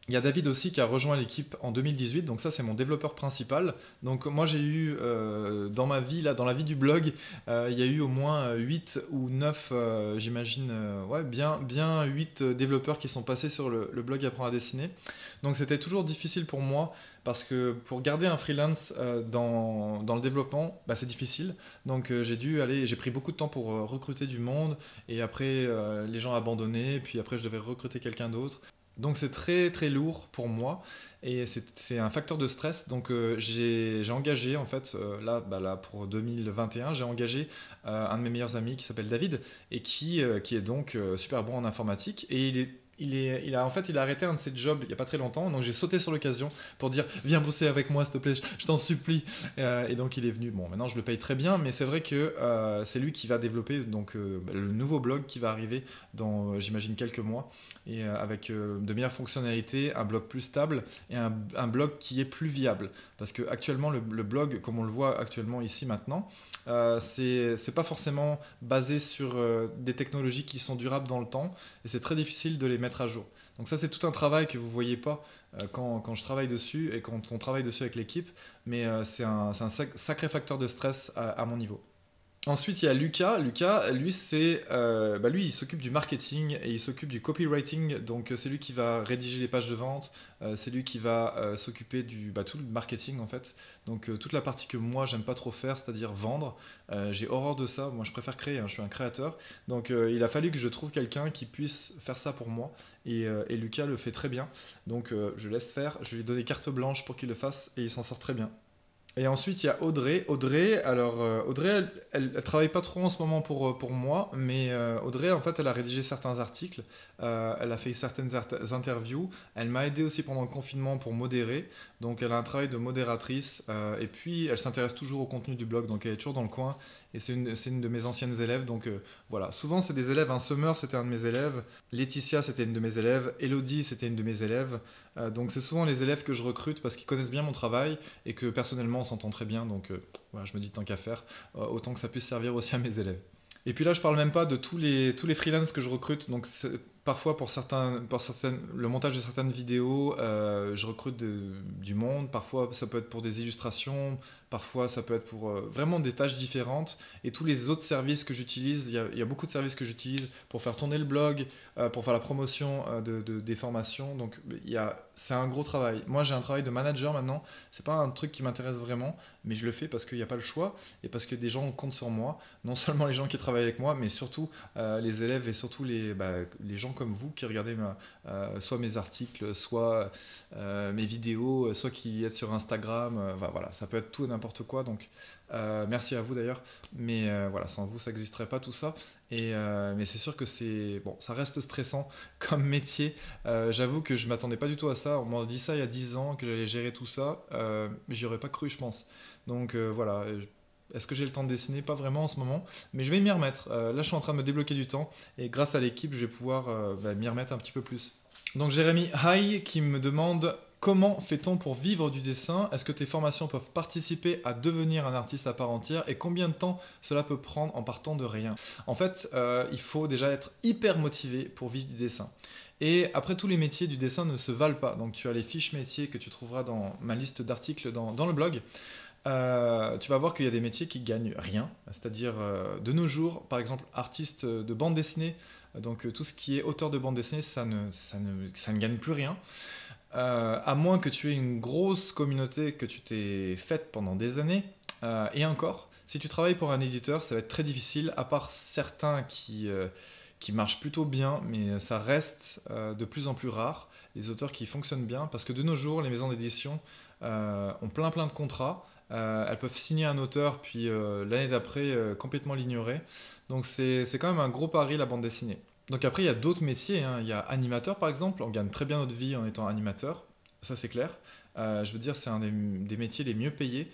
Il y a David aussi qui a rejoint l'équipe en 2018, donc ça c'est mon développeur principal. Donc moi j'ai eu dans ma vie, là, dans la vie du blog, il y a eu au moins 8 ou 9, j'imagine, ouais, bien 8 développeurs qui sont passés sur le blog Apprendre à dessiner. Donc c'était toujours difficile pour moi, parce que pour garder un freelance dans le développement, c'est difficile. Donc j'ai pris beaucoup de temps pour recruter du monde, et après les gens abandonnaient, puis après je devais recruter quelqu'un d'autre. Donc c'est très très lourd pour moi et c'est un facteur de stress. Donc j'ai engagé en fait là pour 2021, j'ai engagé un de mes meilleurs amis qui s'appelle David et qui est donc super bon en informatique, et En fait, il a arrêté un de ses jobs il n'y a pas très longtemps, donc j'ai sauté sur l'occasion pour dire viens bosser avec moi s'il te plaît, je t'en supplie. Et donc il est venu. Bon, maintenant je le paye très bien, mais c'est vrai que c'est lui qui va développer donc, le nouveau blog qui va arriver dans, j'imagine, quelques mois, et avec de meilleures fonctionnalités, un blog plus stable et un blog qui est plus viable. Parce que actuellement, le blog, comme on le voit actuellement ici maintenant, c'est pas forcément basé sur des technologies qui sont durables dans le temps, et c'est très difficile de les mettre à jour. Donc ça, c'est tout un travail que vous ne voyez pas quand je travaille dessus et quand on travaille dessus avec l'équipe, mais c'est un sacré facteur de stress à mon niveau. Ensuite, il y a Lucas. Lucas, lui, lui, il s'occupe du marketing et il s'occupe du copywriting. Donc, c'est lui qui va rédiger les pages de vente. C'est lui qui va s'occuper du tout le marketing en fait. Donc, toute la partie que moi, j'aime pas trop faire, c'est-à-dire vendre. J'ai horreur de ça. Moi, je préfère créer. Hein, je suis un créateur. Donc, il a fallu que je trouve quelqu'un qui puisse faire ça pour moi. Et Lucas le fait très bien. Donc, je laisse faire. Je lui ai donné carte blanche pour qu'il le fasse et il s'en sort très bien. Et ensuite, il y a Audrey. Audrey, elle travaille pas trop en ce moment pour moi, mais Audrey, en fait, elle a rédigé certains articles, elle a fait certaines interviews, elle m'a aidé aussi pendant le confinement pour modérer, donc elle a un travail de modératrice, et puis elle s'intéresse toujours au contenu du blog, donc elle est toujours dans le coin, et c'est une de mes anciennes élèves, donc voilà. Souvent, c'est des élèves, Summer, c'était un de mes élèves, Laetitia, c'était une de mes élèves, Elodie, c'était une de mes élèves, donc c'est souvent les élèves que je recrute parce qu'ils connaissent bien mon travail, et que personnellement on s'entend très bien, donc voilà, je me dis tant qu'à faire, autant que ça puisse servir aussi à mes élèves. Et puis là, je parle même pas de tous les freelances que je recrute, donc parfois pour certaines, le montage de certaines vidéos, je recrute du monde, parfois ça peut être pour des illustrations, parfois ça peut être pour vraiment des tâches différentes, et tous les autres services que j'utilise, il y a beaucoup de services que j'utilise pour faire tourner le blog, pour faire la promotion des formations, donc c'est un gros travail. Moi j'ai un travail de manager maintenant, c'est pas un truc qui m'intéresse vraiment, mais je le fais parce qu'il n'y a pas le choix, et parce que des gens comptent sur moi, non seulement les gens qui travaillent avec moi, mais surtout les élèves et surtout les gens comme vous qui regardez soit mes articles, soit mes vidéos, soit qui êtes sur Instagram, voilà, ça peut être tout et n'importe quoi, donc merci à vous d'ailleurs, mais voilà, sans vous ça n'existerait pas tout ça, mais c'est sûr que ça reste stressant comme métier. J'avoue que je m'attendais pas du tout à ça, on m'a dit ça il y a 10 ans, que j'allais gérer tout ça, mais j'y aurais pas cru je pense, donc voilà. Est-ce que j'ai le temps de dessiner? Pas vraiment en ce moment, mais je vais m'y remettre. Là, je suis en train de me débloquer du temps et grâce à l'équipe, je vais pouvoir m'y remettre un petit peu plus. Donc, Jérémy Hay qui me demande comment fait-on pour vivre du dessin? Est-ce que tes formations peuvent participer à devenir un artiste à part entière? Et combien de temps cela peut prendre en partant de rien? En fait, il faut déjà être hyper motivé pour vivre du dessin. Et après, tous les métiers du dessin ne se valent pas. Donc, tu as les fiches métiers que tu trouveras dans ma liste d'articles dans le blog. Tu vas voir qu'il y a des métiers qui gagnent rien, c'est-à-dire de nos jours, par exemple, artiste de bande dessinée, donc tout ce qui est auteur de bande dessinée, ça ne gagne plus rien, à moins que tu aies une grosse communauté que tu t'es faite pendant des années, et encore, si tu travailles pour un éditeur, ça va être très difficile, à part certains qui marchent plutôt bien, mais ça reste de plus en plus rare, les auteurs qui fonctionnent bien, parce que de nos jours, les maisons d'édition ont plein de contrats. Elles peuvent signer un auteur, puis l'année d'après, complètement l'ignorer. Donc c'est quand même un gros pari, la bande dessinée. Donc après, il y a d'autres métiers, hein. Il y a animateur, par exemple. On gagne très bien notre vie en étant animateur. Ça, c'est clair. Je veux dire, c'est un des métiers les mieux payés.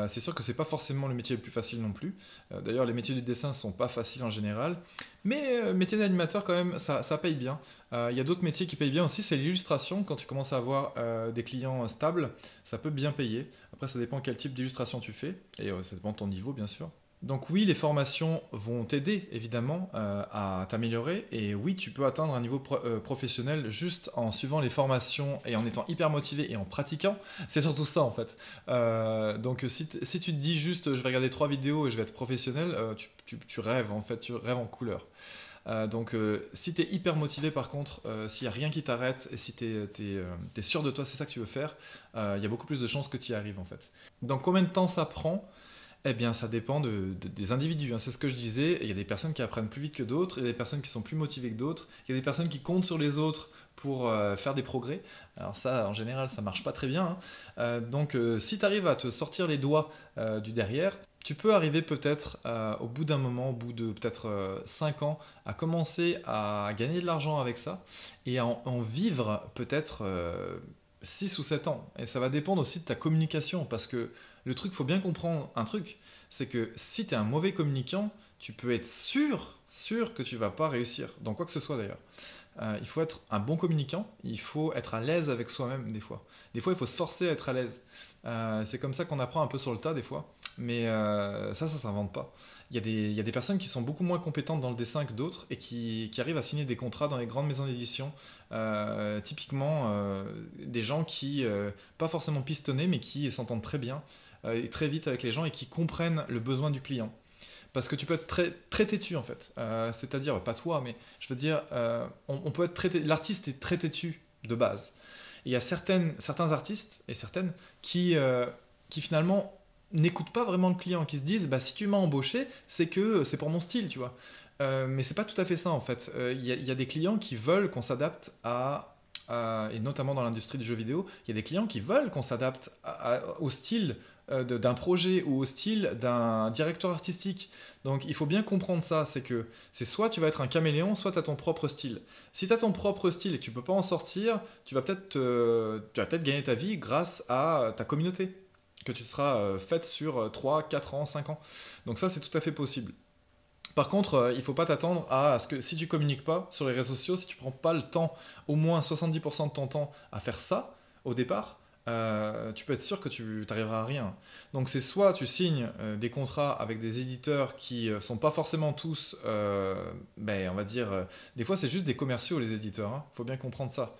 C'est sûr que c'est pas forcément le métier le plus facile non plus. D'ailleurs, les métiers du dessin sont pas faciles en général. Mais métier d'animateur, quand même, ça paye bien. Il y a d'autres métiers qui payent bien aussi, c'est l'illustration. Quand tu commences à avoir des clients stables, ça peut bien payer. Après, ça dépend quel type d'illustration tu fais. Et ça dépend de ton niveau, bien sûr. Donc oui, les formations vont t'aider évidemment à t'améliorer, et oui, tu peux atteindre un niveau professionnel juste en suivant les formations et en étant hyper motivé et en pratiquant. C'est surtout ça en fait. Donc si tu te dis juste je vais regarder 3 vidéos et je vais être professionnel, tu rêves en fait, tu rêves en couleur. Donc si tu es hyper motivé par contre, s'il n'y a rien qui t'arrête et si tu es sûr de toi, c'est ça que tu veux faire, il y a beaucoup plus de chances que tu y arrives en fait. Donc combien de temps ça prend? Eh bien, ça dépend des individus, hein. C'est ce que je disais. Il y a des personnes qui apprennent plus vite que d'autres, il y a des personnes qui sont plus motivées que d'autres, il y a des personnes qui comptent sur les autres pour faire des progrès. Alors ça, en général, ça marche pas très bien, hein. Donc, si tu arrives à te sortir les doigts du derrière, tu peux arriver peut-être au bout d'un moment, au bout de peut-être 5 ans, à commencer à gagner de l'argent avec ça et à en vivre peut-être 6 ou 7 ans. Et ça va dépendre aussi de ta communication parce que le truc, faut bien comprendre un truc, c'est que si tu es un mauvais communicant, tu peux être sûr que tu vas pas réussir, dans quoi que ce soit d'ailleurs. Il faut être un bon communicant, il faut être à l'aise avec soi-même des fois. Des fois, il faut se forcer à être à l'aise. C'est comme ça qu'on apprend un peu sur le tas des fois, mais ça s'invente pas. Il y a des personnes qui sont beaucoup moins compétentes dans le dessin que d'autres et qui arrivent à signer des contrats dans les grandes maisons d'édition. Typiquement, des gens qui, pas forcément pistonnés, mais qui s'entendent très bien et très vite avec les gens et qui comprennent le besoin du client. Parce que tu peux être très têtu en fait. C'est-à-dire, pas toi, mais je veux dire, on peut être l'artiste est très têtu de base. Et il y a certains artistes et certaines qui finalement n'écoutent pas vraiment le client, qui se disent, bah, si tu m'as embauché, c'est que c'est pour mon style, tu vois. Mais c'est pas tout à fait ça en fait. Il y a des clients qui veulent qu'on s'adapte et notamment dans l'industrie du jeu vidéo, il y a des clients qui veulent qu'on s'adapte au style d'un projet ou au style d'un directeur artistique. Donc il faut bien comprendre ça, c'est que c'est soit tu vas être un caméléon, soit tu as ton propre style. Si tu as ton propre style et que tu peux pas en sortir, tu vas peut-être gagner ta vie grâce à ta communauté, que tu te seras faite sur 3, 4 ans, 5 ans. Donc ça c'est tout à fait possible. Par contre, il ne faut pas t'attendre à ce que si tu communiques pas sur les réseaux sociaux, si tu prends pas le temps, au moins 70% de ton temps à faire ça au départ, tu peux être sûr que tu n'arriveras à rien. Donc c'est soit tu signes des contrats avec des éditeurs qui sont pas forcément tous, on va dire, des fois c'est juste des commerciaux les éditeurs, hein, faut bien comprendre ça.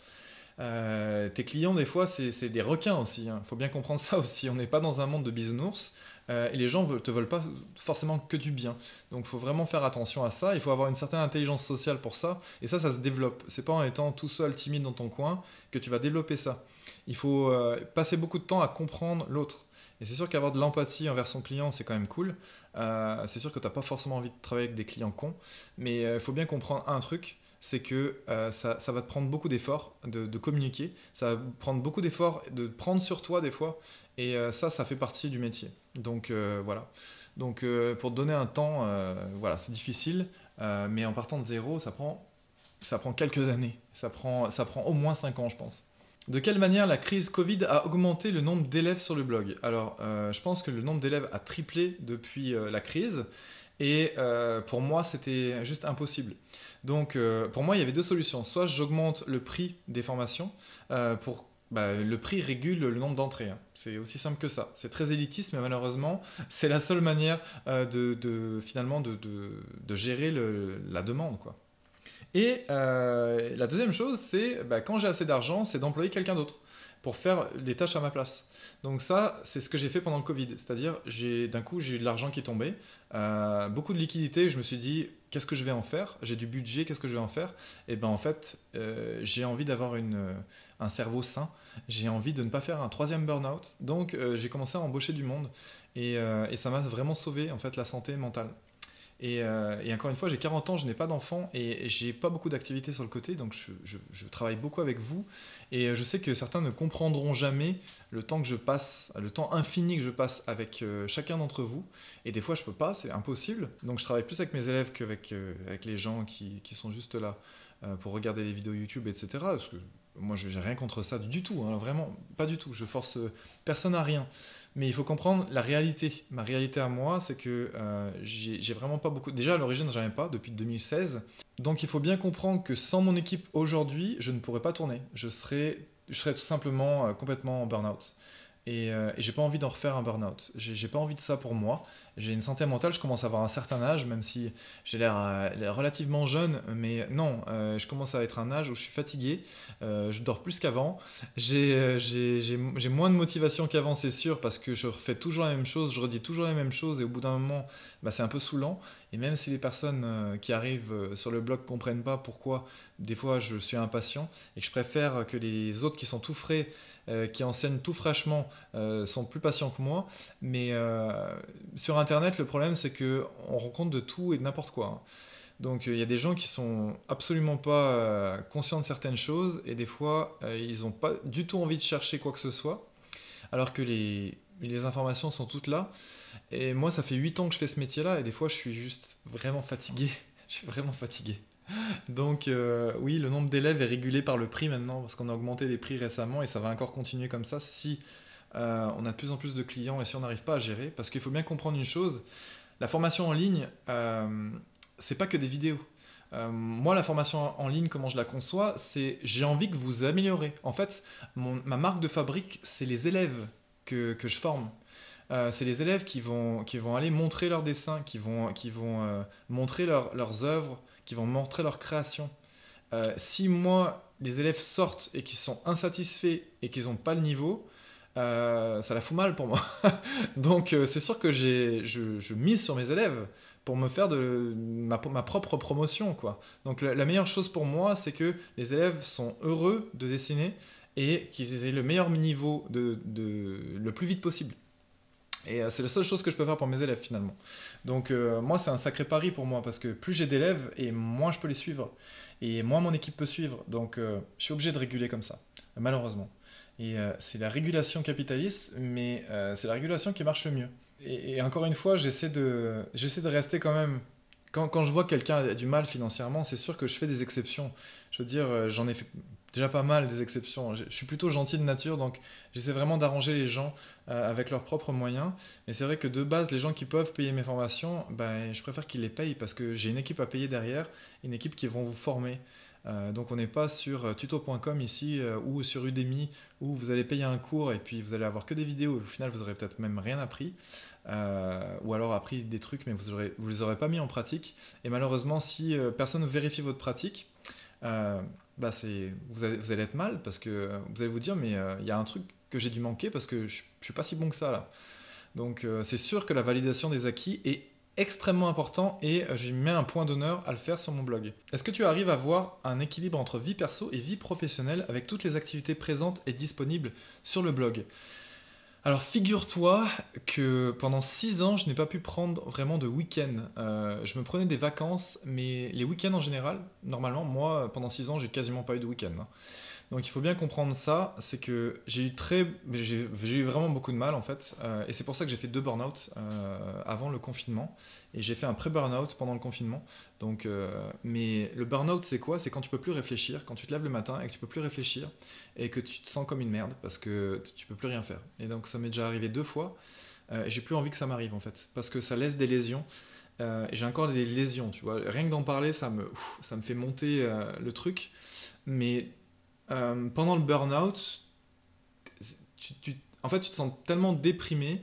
Tes clients, des fois, c'est des requins aussi. Il faut bien comprendre ça aussi. On n'est pas dans un monde de bisounours. Et les gens te veulent pas forcément que du bien. Donc il faut vraiment faire attention à ça. Il faut avoir une certaine intelligence sociale pour ça. Et ça se développe. C'est pas en étant tout seul, timide dans ton coin, que tu vas développer ça. Il faut passer beaucoup de temps à comprendre l'autre. Et c'est sûr qu'avoir de l'empathie envers son client, c'est quand même cool. C'est sûr que tu n'as pas forcément envie de travailler avec des clients cons. Mais il faut bien comprendre un truc, c'est que ça va te prendre beaucoup d'efforts de communiquer, ça va prendre beaucoup d'efforts de prendre sur toi des fois, et ça fait partie du métier. Donc voilà. Donc pour te donner un temps, voilà, c'est difficile, mais en partant de zéro, ça prend quelques années, ça prend au moins 5 ans, je pense. De quelle manière la crise Covid a augmenté le nombre d'élèves sur le blog? Alors, je pense que le nombre d'élèves a triplé depuis la crise. Et pour moi, c'était juste impossible. Donc, pour moi, il y avait deux solutions. Soit j'augmente le prix des formations le prix régule le nombre d'entrées, hein. C'est aussi simple que ça. C'est très élitiste, mais malheureusement, c'est la seule manière finalement de gérer la demande, quoi. Et la deuxième chose, c'est quand j'ai assez d'argent, c'est d'employer quelqu'un d'autre pour faire des tâches à ma place. Donc ça, c'est ce que j'ai fait pendant le Covid. C'est-à-dire, d'un coup, j'ai eu de l'argent qui tombait, beaucoup de liquidités, je me suis dit, qu'est-ce que je vais en faire? J'ai du budget, qu'est-ce que je vais en faire? Et ben en fait, j'ai envie d'avoir un cerveau sain, j'ai envie de ne pas faire un troisième burn-out. Donc j'ai commencé à embaucher du monde et ça m'a vraiment sauvé en fait la santé mentale. Et encore une fois, j'ai 40 ans, je n'ai pas d'enfant et j'ai pas beaucoup d'activités sur le côté, donc je travaille beaucoup avec vous. Et je sais que certains ne comprendront jamais le temps que je passe, le temps infini que je passe avec chacun d'entre vous. Et des fois, je peux pas, c'est impossible. Donc je travaille plus avec mes élèves avec les gens qui sont juste là pour regarder les vidéos YouTube, etc. Parce que moi, je n'ai rien contre ça du tout, hein, vraiment, pas du tout. Je force personne à rien. Mais il faut comprendre la réalité. Ma réalité à moi, c'est que j'ai vraiment pas beaucoup. Déjà, à l'origine, j'en avais pas depuis 2016. Donc, il faut bien comprendre que sans mon équipe aujourd'hui, je ne pourrais pas tourner. Je serais tout simplement complètement en burn-out. Et j'ai pas envie d'en refaire un burn-out. J'ai pas envie de ça pour moi. J'ai une santé mentale, je commence à avoir un certain âge, même si j'ai l'air relativement jeune, mais non, je commence à être un âge où je suis fatigué, je dors plus qu'avant, j'ai moins de motivation qu'avant, c'est sûr, parce que je refais toujours la même chose, je redis toujours les mêmes choses, et au bout d'un moment, c'est un peu saoulant. Et même si les personnes qui arrivent sur le blog comprennent pas pourquoi, des fois je suis impatient, et que je préfère que les autres qui sont tout frais, qui enseignent tout fraîchement, sont plus patients que moi, mais sur Internet, le problème c'est que on rencontre de tout et de n'importe quoi, hein. Donc il y a des gens qui sont absolument pas conscients de certaines choses et des fois ils n'ont pas du tout envie de chercher quoi que ce soit, alors que les informations sont toutes là. Et moi ça fait 8 ans que je fais ce métier-là et des fois je suis juste vraiment fatigué. Je suis vraiment fatigué. Donc oui, le nombre d'élèves est régulé par le prix maintenant parce qu'on a augmenté les prix récemment et ça va encore continuer comme ça si on a de plus en plus de clients et si on n'arrive pas à gérer. Parce qu'il faut bien comprendre une chose, la formation en ligne, c'est pas que des vidéos. Moi, la formation en ligne, comment je la conçois, c'est j'ai envie que vous améliorez. En fait, ma marque de fabrique, c'est les élèves que je forme. C'est les élèves qui vont aller montrer leurs dessins, qui vont montrer leurs œuvres, qui vont montrer leurs créations. Si moi, les élèves sortent et qu'ils sont insatisfaits et qu'ils n'ont pas le niveau, ça la fout mal pour moi. Donc c'est sûr que je mise sur mes élèves pour me faire de ma propre promotion, quoi. Donc la meilleure chose pour moi, c'est que les élèves sont heureux de dessiner et qu'ils aient le meilleur niveau le plus vite possible. Et c'est la seule chose que je peux faire pour mes élèves finalement. Donc moi c'est un sacré pari pour moi parce que plus j'ai d'élèves et moins je peux les suivre. Et moins mon équipe peut suivre. Donc je suis obligé de réguler comme ça, malheureusement. Et c'est la régulation capitaliste, mais c'est la régulation qui marche le mieux. Et encore une fois, j'essaie de rester quand même... Quand je vois que quelqu'un a du mal financièrement, c'est sûr que je fais des exceptions. Je veux dire, j'en ai fait déjà pas mal des exceptions. Je suis plutôt gentil de nature, donc j'essaie vraiment d'arranger les gens avec leurs propres moyens. Mais c'est vrai que de base, les gens qui peuvent payer mes formations, ben, je préfère qu'ils les payent parce que j'ai une équipe à payer derrière, une équipe qui vont vous former. Donc on n'est pas sur tuto.com ici ou sur Udemy où vous allez payer un cours et puis vous allez avoir que des vidéos et au final vous aurez peut-être même rien appris ou alors appris des trucs mais vous les aurez pas mis en pratique et malheureusement si personne ne vérifie votre pratique bah vous allez être mal parce que vous allez vous dire mais il y a un truc que j'ai dû manquer parce que je suis pas si bon que ça là. Donc c'est sûr que la validation des acquis est extrêmement important et je mets un point d'honneur à le faire sur mon blog. Est-ce que tu arrives à avoir un équilibre entre vie perso et vie professionnelle avec toutes les activités présentes et disponibles sur le blog? Alors figure-toi que pendant 6 ans, je n'ai pas pu prendre vraiment de week-end. Je me prenais des vacances, mais les week-ends en général, normalement, moi, pendant 6 ans, j'ai quasiment pas eu de week-end, hein. Donc il faut bien comprendre ça, c'est que j'ai eu vraiment beaucoup de mal en fait, et c'est pour ça que j'ai fait 2 burn-out avant le confinement, et j'ai fait un pré-burn-out pendant le confinement. Donc, mais le burn-out c'est quoi? C'est quand tu peux plus réfléchir, quand tu te lèves le matin et que tu peux plus réfléchir, et que tu te sens comme une merde parce que tu peux plus rien faire. Et donc ça m'est déjà arrivé 2 fois, et j'ai plus envie que ça m'arrive en fait, parce que ça laisse des lésions. Et j'ai encore des lésions, tu vois. Rien que d'en parler, ça me fait monter le truc. Mais pendant le burn-out, en fait, tu te sens tellement déprimé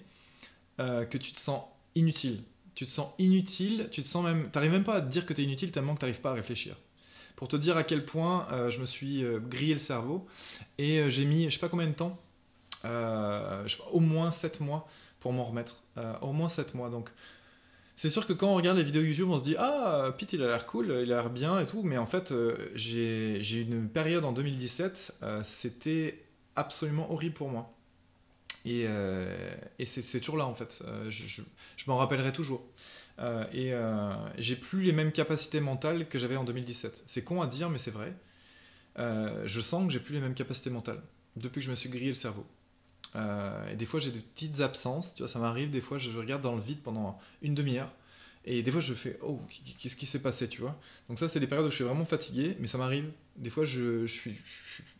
que tu te sens inutile. Tu te sens inutile, tu te sens même, t'arrives même pas à te dire que tu es inutile tellement que tu n'arrives pas à réfléchir. Pour te dire à quel point je me suis grillé le cerveau et j'ai mis, je sais pas combien de temps, au moins 7 mois pour m'en remettre. Au moins 7 mois. Donc, c'est sûr que quand on regarde les vidéos YouTube, on se dit ah, Pete il a l'air cool, il a l'air bien et tout, mais en fait, j'ai eu une période en 2017, c'était absolument horrible pour moi. Et c'est toujours là en fait, je m'en rappellerai toujours. J'ai plus les mêmes capacités mentales que j'avais en 2017. C'est con à dire, mais c'est vrai. Je sens que j'ai plus les mêmes capacités mentales depuis que je me suis grillé le cerveau. Et des fois j'ai des petites absences, tu vois, ça m'arrive, des fois je regarde dans le vide pendant une demi-heure, et des fois je fais oh, qu'est-ce qui s'est passé, tu vois. Donc ça c'est des périodes où je suis vraiment fatigué, mais ça m'arrive, des fois je suis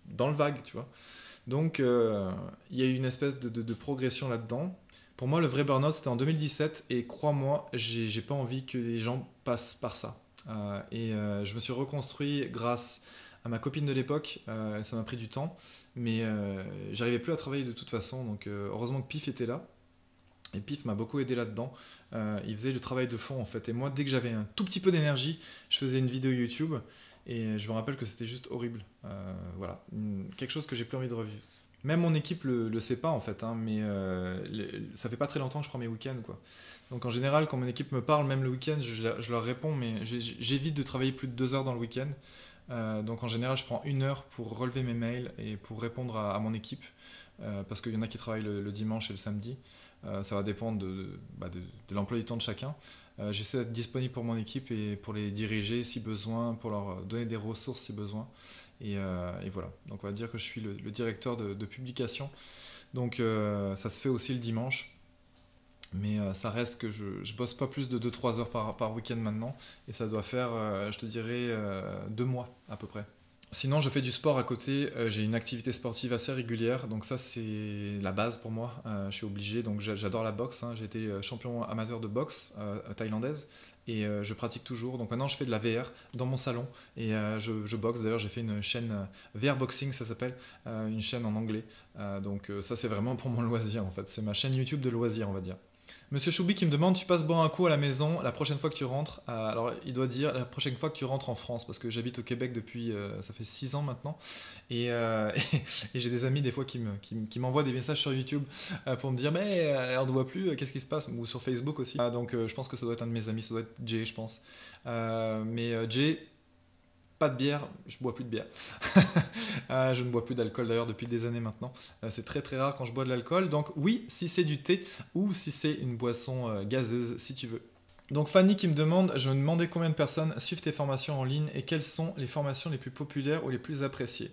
dans le vague, tu vois. Donc il y a eu une espèce de progression là-dedans. Pour moi le vrai burn-out c'était en 2017, et crois-moi, j'ai pas envie que les gens passent par ça. Je me suis reconstruit grâce à ma copine de l'époque, ça m'a pris du temps, mais j'arrivais plus à travailler de toute façon, donc heureusement que Pif était là, et Pif m'a beaucoup aidé là-dedans. Il faisait le travail de fond en fait, et moi dès que j'avais un tout petit peu d'énergie, je faisais une vidéo YouTube, et je me rappelle que c'était juste horrible. Voilà, quelque chose que j'ai plus envie de revivre. Même mon équipe le sait pas en fait, hein, mais ça fait pas très longtemps que je prends mes week-ends, quoi. Donc en général, quand mon équipe me parle, même le week-end, je leur réponds, mais j'évite de travailler plus de 2 heures dans le week-end. Donc en général, je prends 1 heure pour relever mes mails et pour répondre à mon équipe. parce qu'il y en a qui travaillent le dimanche et le samedi. Ça va dépendre de l'emploi du temps de chacun. J'essaie d'être disponible pour mon équipe et pour les diriger si besoin, pour leur donner des ressources si besoin. Et voilà. Donc on va dire que je suis le directeur de publication. Donc ça se fait aussi le dimanche. Mais ça reste que je bosse pas plus de 2-3 heures par week-end maintenant. Et ça doit faire, je te dirais, 2 mois à peu près. Sinon, je fais du sport à côté. J'ai une activité sportive assez régulière. Donc ça, c'est la base pour moi. Je suis obligé. Donc j'adore la boxe, hein. J'ai été champion amateur de boxe thaïlandaise. Et je pratique toujours. Donc maintenant, je fais de la VR dans mon salon. Et je boxe. D'ailleurs, j'ai fait une chaîne VR Boxing, ça s'appelle. Une chaîne en anglais. Donc ça, c'est vraiment pour mon loisir en fait. C'est ma chaîne YouTube de loisir, on va dire. Monsieur Choubi qui me demande, tu passes boire un coup à la maison la prochaine fois que tu rentres. Alors il doit dire la prochaine fois que tu rentres en France, parce que j'habite au Québec depuis, ça fait 6 ans maintenant. Et, et j'ai des amis des fois qui m'envoient des messages sur YouTube pour me dire, mais on ne te voit plus, qu'est-ce qui se passe? Ou sur Facebook aussi. Donc je pense que ça doit être un de mes amis, ça doit être Jay, je pense. Mais Jay, pas de bière, je bois plus de bière. Je ne bois plus d'alcool d'ailleurs depuis des années maintenant. C'est très très rare quand je bois de l'alcool. Donc oui, si c'est du thé ou si c'est une boisson gazeuse, si tu veux. Donc Fanny qui me demande, je me demandais combien de personnes suivent tes formations en ligne et quelles sont les formations les plus populaires ou les plus appréciées.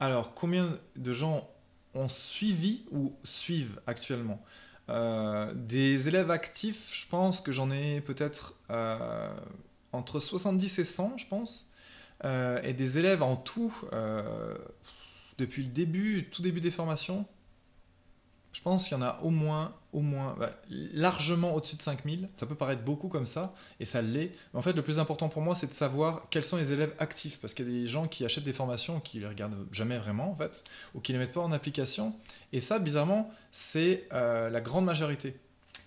Alors, combien de gens ont suivi ou suivent actuellement? Des élèves actifs, je pense que j'en ai peut-être entre 70 et 100, je pense. Et des élèves en tout, depuis le début, tout début des formations, je pense qu'il y en a au moins largement au-dessus de 5000. Ça peut paraître beaucoup comme ça, et ça l'est. Mais en fait, le plus important pour moi, c'est de savoir quels sont les élèves actifs. Parce qu'il y a des gens qui achètent des formations qui ne les regardent jamais vraiment, en fait, ou qui ne les mettent pas en application. Et ça, bizarrement, c'est la grande majorité.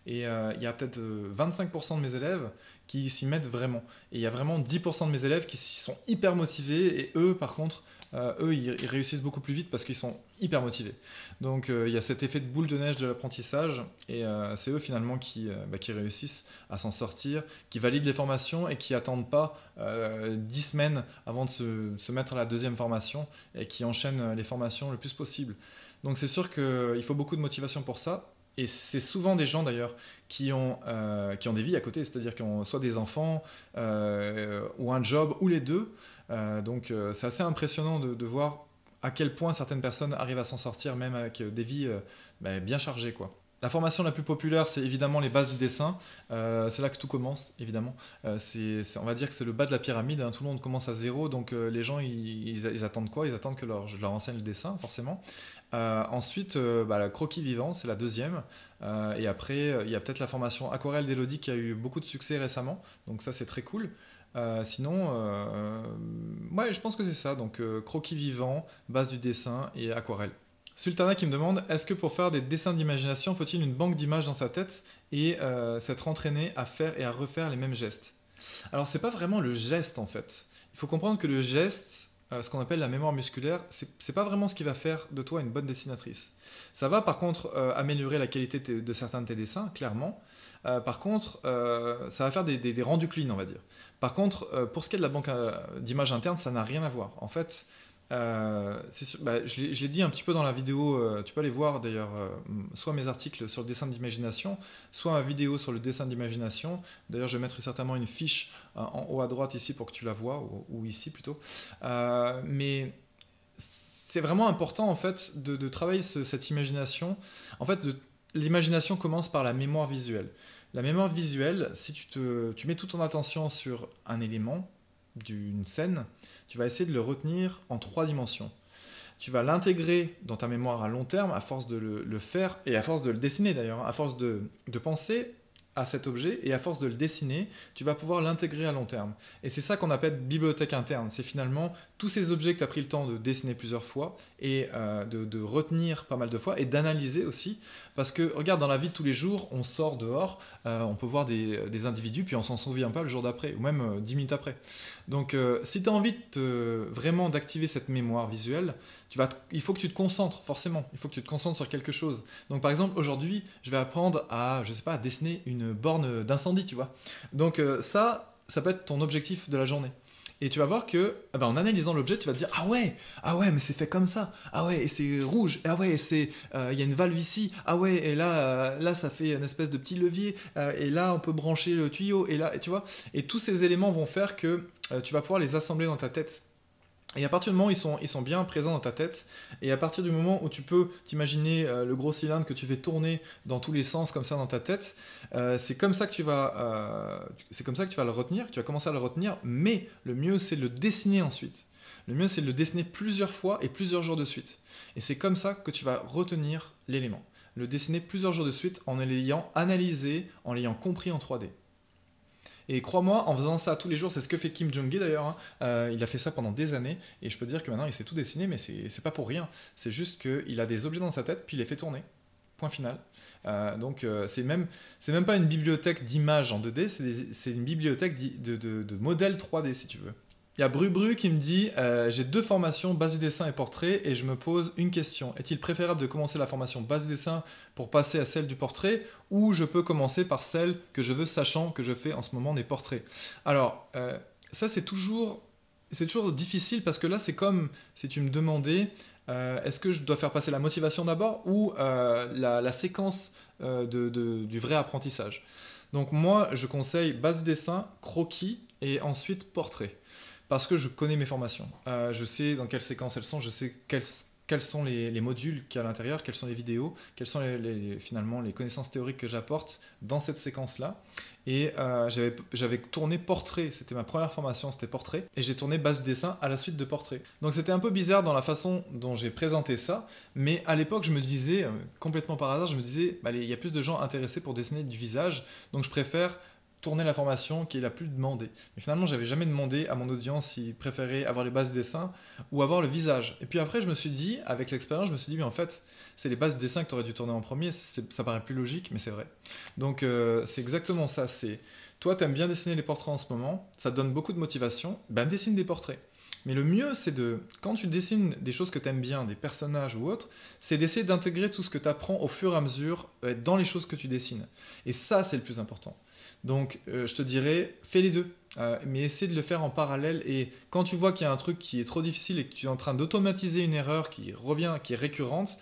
Et il y a peut-être 25% de mes élèves qui s'y mettent vraiment. Et il y a vraiment 10% de mes élèves qui sont hyper motivés. Et eux, par contre, ils réussissent beaucoup plus vite parce qu'ils sont hyper motivés. Donc il y a cet effet de boule de neige de l'apprentissage. Et c'est eux finalement qui réussissent à s'en sortir, qui valident les formations et qui n'attendent pas 10 semaines avant de se mettre à la deuxième formation et qui enchaînent les formations le plus possible. Donc c'est sûr qu'il faut beaucoup de motivation pour ça. Et c'est souvent des gens d'ailleurs qui ont des vies à côté, c'est-à-dire qui ont soit des enfants ou un job ou les deux. Donc c'est assez impressionnant de voir à quel point certaines personnes arrivent à s'en sortir même avec des vies bien chargées, quoi. La formation la plus populaire, c'est évidemment les bases du dessin. C'est là que tout commence, évidemment. On va dire que c'est le bas de la pyramide, hein. Tout le monde commence à zéro, donc les gens, ils attendent quoi? Ils attendent que je leur enseigne le dessin, forcément. Ensuite, la croquis vivant, c'est la deuxième. Et après, il y a peut-être la formation aquarelle d'Elodie qui a eu beaucoup de succès récemment. Donc ça, c'est très cool. Sinon, je pense que c'est ça. Donc croquis vivant, base du dessin et aquarelle. Sultana qui me demande, est-ce que pour faire des dessins d'imagination, faut-il une banque d'images dans sa tête et s'être entraîné à faire et à refaire les mêmes gestes? Alors c'est pas vraiment le geste en fait. Il faut comprendre que le geste, ce qu'on appelle la mémoire musculaire, c'est pas vraiment ce qui va faire de toi une bonne dessinatrice. Ça va par contre améliorer la qualité de certains de tes dessins, clairement. Par contre, ça va faire des rendus clean, on va dire. Par contre, pour ce qui est de la banque d'images interne, ça n'a rien à voir. En fait, je l'ai dit un petit peu dans la vidéo, tu peux aller voir d'ailleurs soit mes articles sur le dessin d'imagination, soit ma vidéo sur le dessin d'imagination. D'ailleurs, je vais mettre certainement une fiche en haut à droite ici pour que tu la vois, ou ici plutôt. Mais c'est vraiment important en fait de travailler cette imagination. En fait, l'imagination commence par la mémoire visuelle. La mémoire visuelle, si tu mets toute ton attention sur un élément d'une scène, tu vas essayer de le retenir en 3 dimensions. Tu vas l'intégrer dans ta mémoire à long terme à force de le faire et à force de le dessiner d'ailleurs, à force de penser à cet objet et à force de le dessiner, tu vas pouvoir l'intégrer à long terme. Et c'est ça qu'on appelle bibliothèque interne. C'est finalement tous ces objets que tu as pris le temps de dessiner plusieurs fois et de retenir pas mal de fois et d'analyser aussi. Parce que regarde, dans la vie de tous les jours, on sort dehors, on peut voir des individus puis on s'en souvient pas le jour d'après ou même 10 minutes après. Donc si tu as envie vraiment d'activer cette mémoire visuelle, il faut que tu te concentres, forcément. Il faut que tu te concentres sur quelque chose. Donc par exemple, aujourd'hui, je vais apprendre à dessiner une borne d'incendie, tu vois. Donc ça peut être ton objectif de la journée. Et tu vas voir que, en analysant l'objet, tu vas te dire ah ouais, mais c'est fait comme ça. Ah ouais, et c'est rouge. Ah ouais, il y a une valve ici. Ah ouais, et là ça fait une espèce de petit levier. Et là, on peut brancher le tuyau. Et là, et tu vois. Et tous ces éléments vont faire que tu vas pouvoir les assembler dans ta tête. Et à partir du moment où ils sont bien présents dans ta tête, et à partir du moment où tu peux t'imaginer le gros cylindre que tu fais tourner dans tous les sens comme ça dans ta tête, c'est comme ça que tu vas le retenir, que tu vas commencer à le retenir, mais le mieux c'est de le dessiner ensuite. Le mieux c'est de le dessiner plusieurs fois et plusieurs jours de suite. Et c'est comme ça que tu vas retenir l'élément. Le dessiner plusieurs jours de suite en l'ayant analysé, en l'ayant compris en 3D. Et crois-moi, en faisant ça tous les jours, c'est ce que fait Kim Jong-il d'ailleurs, hein. Il a fait ça pendant des années, et je peux te dire que maintenant il sait tout dessiner, mais c'est pas pour rien. C'est juste qu'il a des objets dans sa tête, puis il les fait tourner. Point final. Donc c'est même pas une bibliothèque d'images en 2D, c'est une bibliothèque de modèles 3D si tu veux. Il y a Brubru qui me dit j'ai 2 formations, base du dessin et portrait, et je me pose une question. Est-il préférable de commencer la formation base du dessin pour passer à celle du portrait, ou je peux commencer par celle que je veux, sachant que je fais en ce moment des portraits? Alors, ça c'est toujours difficile, parce que là c'est comme si tu me demandais est-ce que je dois faire passer la motivation d'abord, ou la séquence du vrai apprentissage. Donc moi je conseille base du dessin, croquis, et ensuite portrait. Parce que je connais mes formations. Je sais dans quelle séquence elles sont, je sais quels sont les modules qu'il y a à l'intérieur, quelles sont les vidéos, quelles sont finalement les connaissances théoriques que j'apporte dans cette séquence-là. Et j'avais tourné portrait, c'était ma première formation, c'était portrait, et j'ai tourné base de dessin à la suite de portrait. Donc c'était un peu bizarre dans la façon dont j'ai présenté ça, mais à l'époque je me disais, complètement par hasard, je me disais, il y a plus de gens intéressés pour dessiner du visage, donc je préfère tourner la formation qui est la plus demandée. Mais finalement, j'avais jamais demandé à mon audience s'ils préféraient avoir les bases de dessin ou avoir le visage. Et puis après, je me suis dit, avec l'expérience, je me suis dit, mais en fait, c'est les bases de dessin que tu aurais dû tourner en premier, ça paraît plus logique, mais c'est vrai. Donc c'est exactement ça, toi, tu aimes bien dessiner les portraits en ce moment, ça te donne beaucoup de motivation, dessine des portraits. Mais le mieux, c'est quand tu dessines des choses que tu aimes bien, des personnages ou autres, c'est d'essayer d'intégrer tout ce que tu apprends au fur et à mesure dans les choses que tu dessines. Et ça, c'est le plus important. Donc, je te dirais, fais les deux, mais essaie de le faire en parallèle. Et quand tu vois qu'il y a un truc qui est trop difficile et que tu es en train d'automatiser une erreur qui revient, qui est récurrente,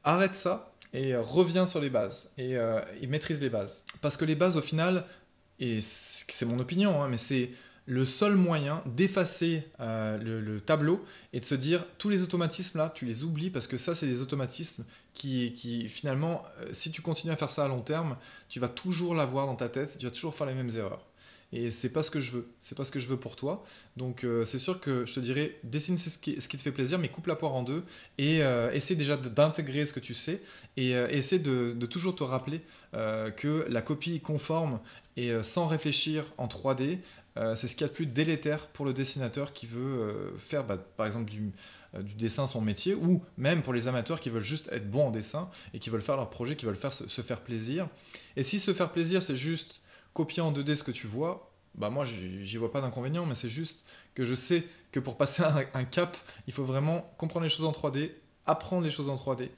arrête ça et reviens sur les bases et maîtrise les bases. Parce que les bases, au final, et c'est mon opinion, hein, mais c'est le seul moyen d'effacer le tableau et de se dire tous les automatismes là, tu les oublies, parce que ça c'est des automatismes qui finalement, si tu continues à faire ça à long terme, tu vas toujours l'avoir dans ta tête, tu vas toujours faire les mêmes erreurs. Et c'est pas ce que je veux, c'est pas ce que je veux pour toi. Donc c'est sûr que je te dirais, dessine ce qui te fait plaisir, mais coupe la poire en deux et essaie déjà d'intégrer ce que tu sais et essaie de toujours te rappeler que la copie conforme et sans réfléchir en 3D, c'est ce qu'il y a de plus délétère pour le dessinateur qui veut faire par exemple du dessin son métier, ou même pour les amateurs qui veulent juste être bons en dessin et qui veulent faire leur projet, qui veulent se faire plaisir. Et si se faire plaisir c'est juste copier en 2D ce que tu vois, moi j'y vois pas d'inconvénient, mais c'est juste que je sais que pour passer un cap, il faut vraiment comprendre les choses en 3D, apprendre les choses en 3D,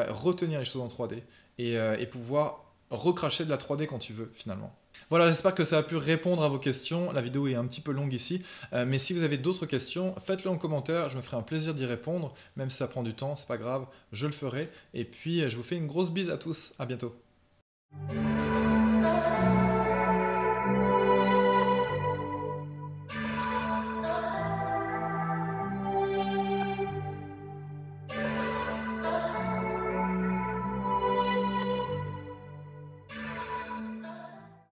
retenir les choses en 3D et pouvoir recracher de la 3D quand tu veux finalement. Voilà, j'espère que ça a pu répondre à vos questions. La vidéo est un petit peu longue ici, mais si vous avez d'autres questions, faites-le en commentaire, je me ferai un plaisir d'y répondre, même si ça prend du temps, c'est pas grave, je le ferai. Et puis je vous fais une grosse bise à tous, à bientôt.